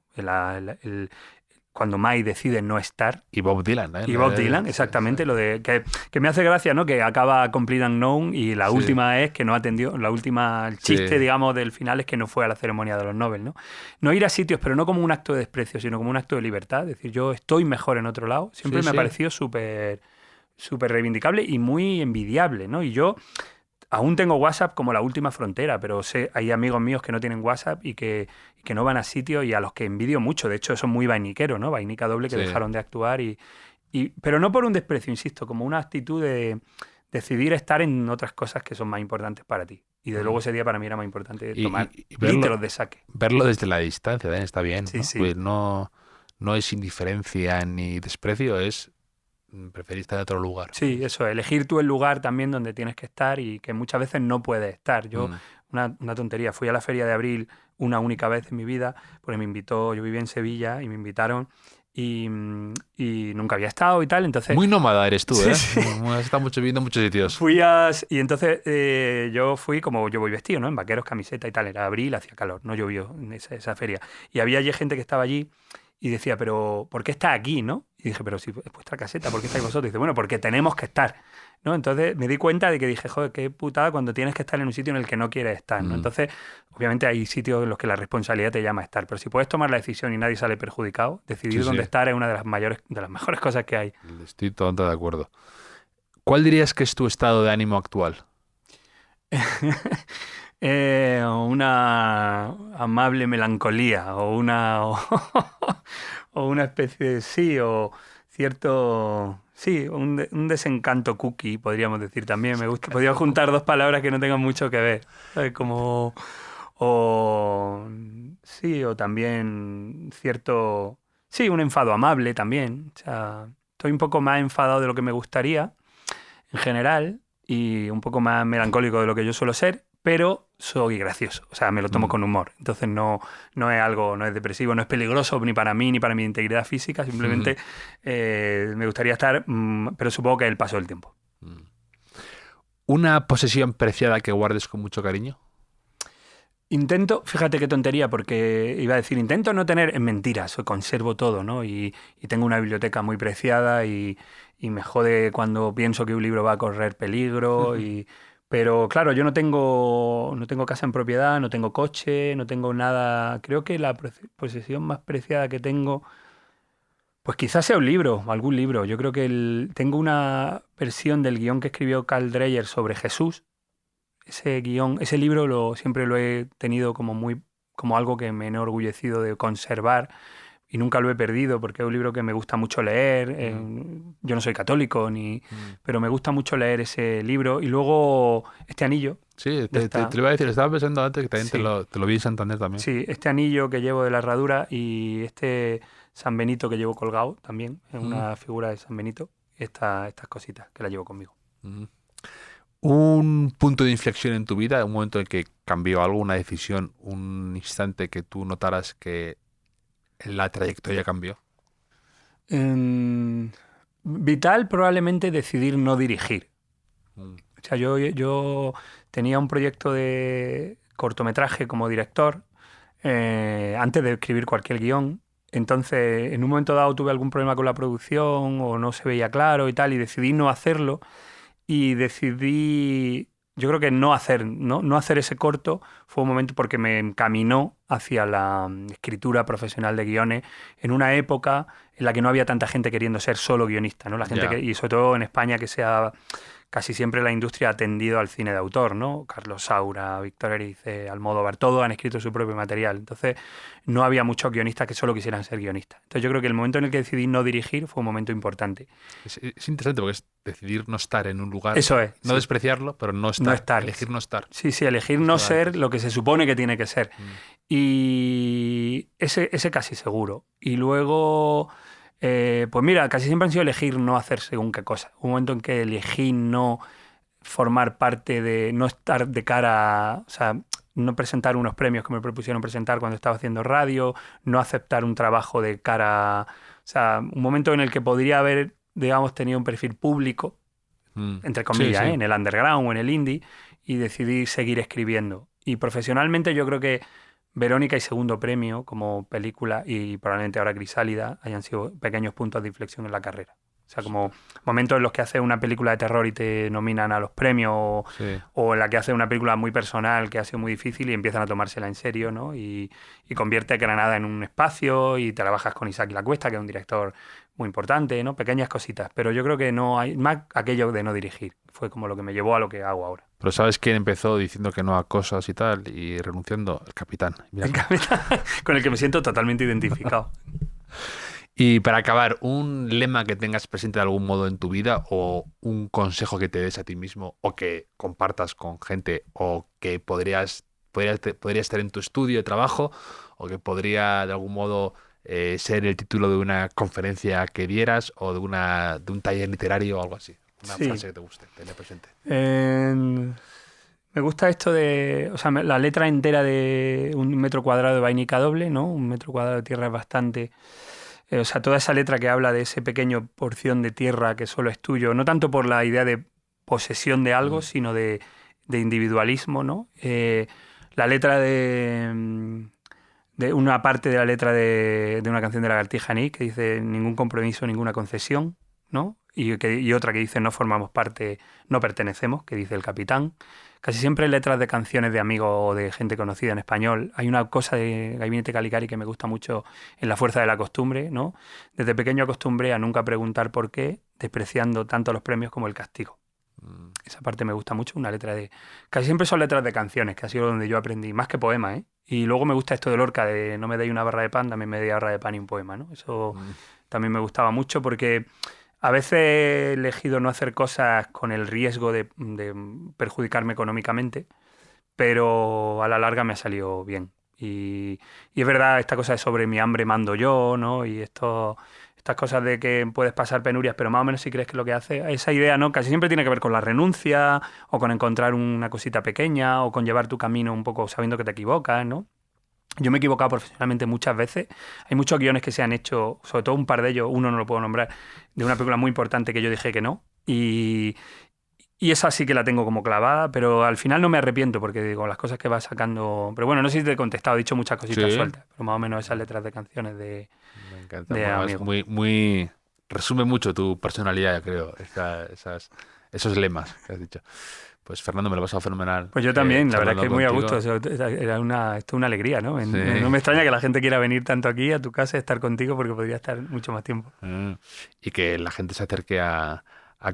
cuando Mai decide no estar. Y Bob Dylan, ¿eh? Y Bob Dylan, exactamente, lo de que me hace gracia, ¿no? Que acaba Complete Unknown y la última es que no atendió, el chiste, digamos, del final es que no fue a la ceremonia de los Nobel, ¿no? No ir a sitios, pero no como un acto de desprecio, sino como un acto de libertad. Es decir, yo estoy mejor en otro lado. Siempre me ha parecido súper reivindicable y muy envidiable, ¿no? Y yo aún tengo WhatsApp como la última frontera, pero hay amigos míos que no tienen WhatsApp y que no van a sitios y a los que envidio mucho. De hecho, son muy vainiqueros, ¿no? Vainica doble que dejaron de actuar pero no por un desprecio, insisto, como una actitud de decidir estar en otras cosas que son más importantes para ti. Y de luego ese día para mí era más importante tomar litros de sake. Verlo desde la distancia también está bien, Sí, ¿no? sí. Pues no es indiferencia ni desprecio, es preferir estar en otro lugar. Sí, eso, elegir tú el lugar también donde tienes que estar y que muchas veces no puedes estar. Yo, una tontería, fui a la Feria de Abril una única vez en mi vida, porque yo vivía en Sevilla y me invitaron y nunca había estado y tal, entonces... Muy nómada eres tú, ¿eh? Sí. Has estado viviendo en muchos sitios. Y entonces yo fui como yo voy vestido, ¿no? En vaqueros, camiseta y tal, era abril, hacía calor, no llovió en esa feria. Y había allí gente que estaba allí y decía, pero ¿por qué está aquí, no? Y dije, pero si es vuestra caseta, ¿por qué estáis vosotros? Y dice, bueno, porque tenemos que estar, ¿no? Entonces me di cuenta de que dije, joder, qué putada cuando tienes que estar en un sitio en el que no quieres estar, ¿no? Entonces, obviamente hay sitios en los que la responsabilidad te llama a estar, pero si puedes tomar la decisión y nadie sale perjudicado, decidir dónde estar es una de las mejores cosas que hay. Estoy totalmente de acuerdo. ¿Cuál dirías que es tu estado de ánimo actual? Una amable melancolía o una especie de o cierto, un desencanto cookie, podríamos decir también. Me gusta, podría juntar dos palabras que no tengan mucho que ver, ¿sabes? O también cierto, un enfado amable también. O sea, estoy un poco más enfadado de lo que me gustaría en general y un poco más melancólico de lo que yo suelo ser, pero soy gracioso, o sea, me lo tomo con humor. Entonces no es depresivo, no es peligroso ni para mí ni para mi integridad física, simplemente me gustaría estar, pero supongo que es el paso del tiempo. ¿Una posesión preciada que guardes con mucho cariño? Intento, fíjate qué tontería, porque iba a decir, intento no tener en mentiras, conservo todo, ¿no? Y tengo una biblioteca muy preciada y me jode cuando pienso que un libro va a correr peligro pero claro, yo no tengo casa en propiedad, no tengo coche, no tengo nada. Creo que la posesión más preciada que tengo, pues quizás sea un libro, algún libro. Yo creo que tengo una versión del guión que escribió Carl Dreyer sobre Jesús. Ese libro siempre lo he tenido como algo que me he enorgullecido de conservar. Y nunca lo he perdido porque es un libro que me gusta mucho leer. Yo no soy católico, pero me gusta mucho leer ese libro. Y luego este anillo. Sí, te lo iba a decir, estaba pensando antes que también te lo vi en Santander también. Sí, este anillo que llevo de la herradura y este San Benito que llevo colgado también, es una figura de San Benito. Estas cositas que la llevo conmigo. ¿Un punto de inflexión en tu vida, un momento en que cambió algo, una decisión, un instante que tú notaras que la trayectoria cambió? Vital, probablemente decidir no dirigir. O sea, yo tenía un proyecto de cortometraje como director antes de escribir cualquier guión. Entonces, en un momento dado tuve algún problema con la producción o no se veía claro y tal, y decidí no hacerlo. Y decidí, yo creo que no hacer ese corto fue un momento porque me encaminó hacia la escritura profesional de guiones en una época en la que no había tanta gente queriendo ser solo guionista, ¿no? La gente y sobre todo en España que casi siempre la industria ha tendido al cine de autor, ¿no? Carlos Saura, Víctor Erice, Almodóvar, todos han escrito su propio material. Entonces, no había muchos guionistas que solo quisieran ser guionistas. Entonces, yo creo que el momento en el que decidí no dirigir fue un momento importante. Es interesante porque es decidir no estar en un lugar. Eso es. No despreciarlo, pero no estar. Elegir no estar. Sí, elegir no ser lo que se supone que tiene que ser. Y ese casi seguro. Y luego, pues mira, casi siempre han sido elegir no hacer según qué cosa. Un momento en que elegí no formar parte de, no estar de cara, o sea, no presentar unos premios que me propusieron presentar cuando estaba haciendo radio, no aceptar un trabajo de cara, o sea, un momento en el que podría haber, digamos, tenido un perfil público, entre comillas, en el underground o en el indie, y decidí seguir escribiendo. Y profesionalmente yo creo que Verónica y Segundo Premio como película y probablemente ahora Crisálida hayan sido pequeños puntos de inflexión en la carrera. O sea, como momentos en los que haces una película de terror y te nominan a los premios, o en la que haces una película muy personal que ha sido muy difícil y empiezan a tomársela en serio, ¿no? Y convierte Granada en un espacio y trabajas con Isaac Lacuesta, que es un director muy importante, ¿no? Pequeñas cositas. Pero yo creo que no hay más aquello de no dirigir. Fue como lo que me llevó a lo que hago ahora. Pero ¿sabes quién empezó diciendo que no a cosas y tal y renunciando? El Capitán. Mira, el Capitán, con el que me siento totalmente identificado. Y para acabar, un lema que tengas presente de algún modo en tu vida o un consejo que te des a ti mismo o que compartas con gente o que podría estar en tu estudio de trabajo o que podría de algún modo ser el título de una conferencia que dieras o de un taller literario o algo así. Una frase que te guste, tener presente. Me gusta esto de, o sea, la letra entera de 1 metro cuadrado de vainica doble, ¿no? 1 metro cuadrado de tierra es bastante... O sea, toda esa letra que habla de ese pequeño porción de tierra que solo es tuyo, no tanto por la idea de posesión de algo, sino de individualismo, ¿no? La letra de una parte de la letra de una canción de Lagartija Nick que dice ningún compromiso, ninguna concesión, ¿no? Y otra que dice no formamos parte, no pertenecemos, que dice el Capitán. Casi siempre en letras de canciones de amigos o de gente conocida en español. Hay una cosa de Gabinete Calicari que me gusta mucho en La fuerza de la costumbre, ¿no? Desde pequeño acostumbré a nunca preguntar por qué, despreciando tanto los premios como el castigo. Esa parte me gusta mucho, una letra de... Casi siempre son letras de canciones, que ha sido donde yo aprendí, más que poemas, ¿eh? Y luego me gusta esto de Lorca, de no me deis una barra de pan, dame media barra de pan y un poema, ¿no? Eso también me gustaba mucho porque... A veces he elegido no hacer cosas con el riesgo de perjudicarme económicamente, pero a la larga me ha salido bien. Y es verdad, esta cosa de sobre mi hambre mando yo, ¿no? Y estas cosas de que puedes pasar penurias, pero más o menos si crees que lo que hace, esa idea, ¿no? Casi siempre tiene que ver con la renuncia, o con encontrar una cosita pequeña, o con llevar tu camino un poco sabiendo que te equivocas, ¿no? Yo me he equivocado profesionalmente muchas veces. Hay muchos guiones que se han hecho, sobre todo un par de ellos, uno no lo puedo nombrar, de una película muy importante que yo dije que no. Y esa sí que la tengo como clavada, pero al final no me arrepiento porque digo, las cosas que va sacando... Pero bueno, no sé si te he contestado, he dicho muchas cositas sueltas, pero más o menos esas letras de canciones de... Me encanta. De bueno, es muy... Resume mucho tu personalidad, yo creo, esos lemas que has dicho. Pues Fernando, me lo he pasado fenomenal. Pues yo también, la verdad es que muy a gusto. Esto es una alegría, ¿no? No me extraña que la gente quiera venir tanto aquí a tu casa y estar contigo porque podría estar mucho más tiempo. Y que la gente se acerque a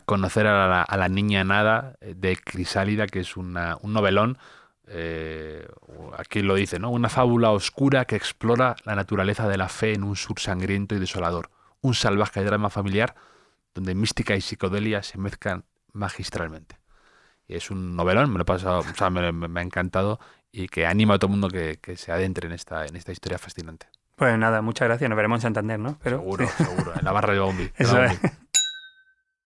conocer a la niña Nada de Crisálida, que es un novelón. Aquí lo dice, ¿no? Una fábula oscura que explora la naturaleza de la fe en un sur sangriento y desolador. Un salvaje drama familiar donde mística y psicodelia se mezclan magistralmente. Y es un novelón, me lo he pasado, o sea, me ha encantado y que anima a todo el mundo que se adentre en esta historia fascinante. Pues nada, muchas gracias. Nos veremos en Santander, ¿no? Seguro, en la barra de Bombi. Eso es.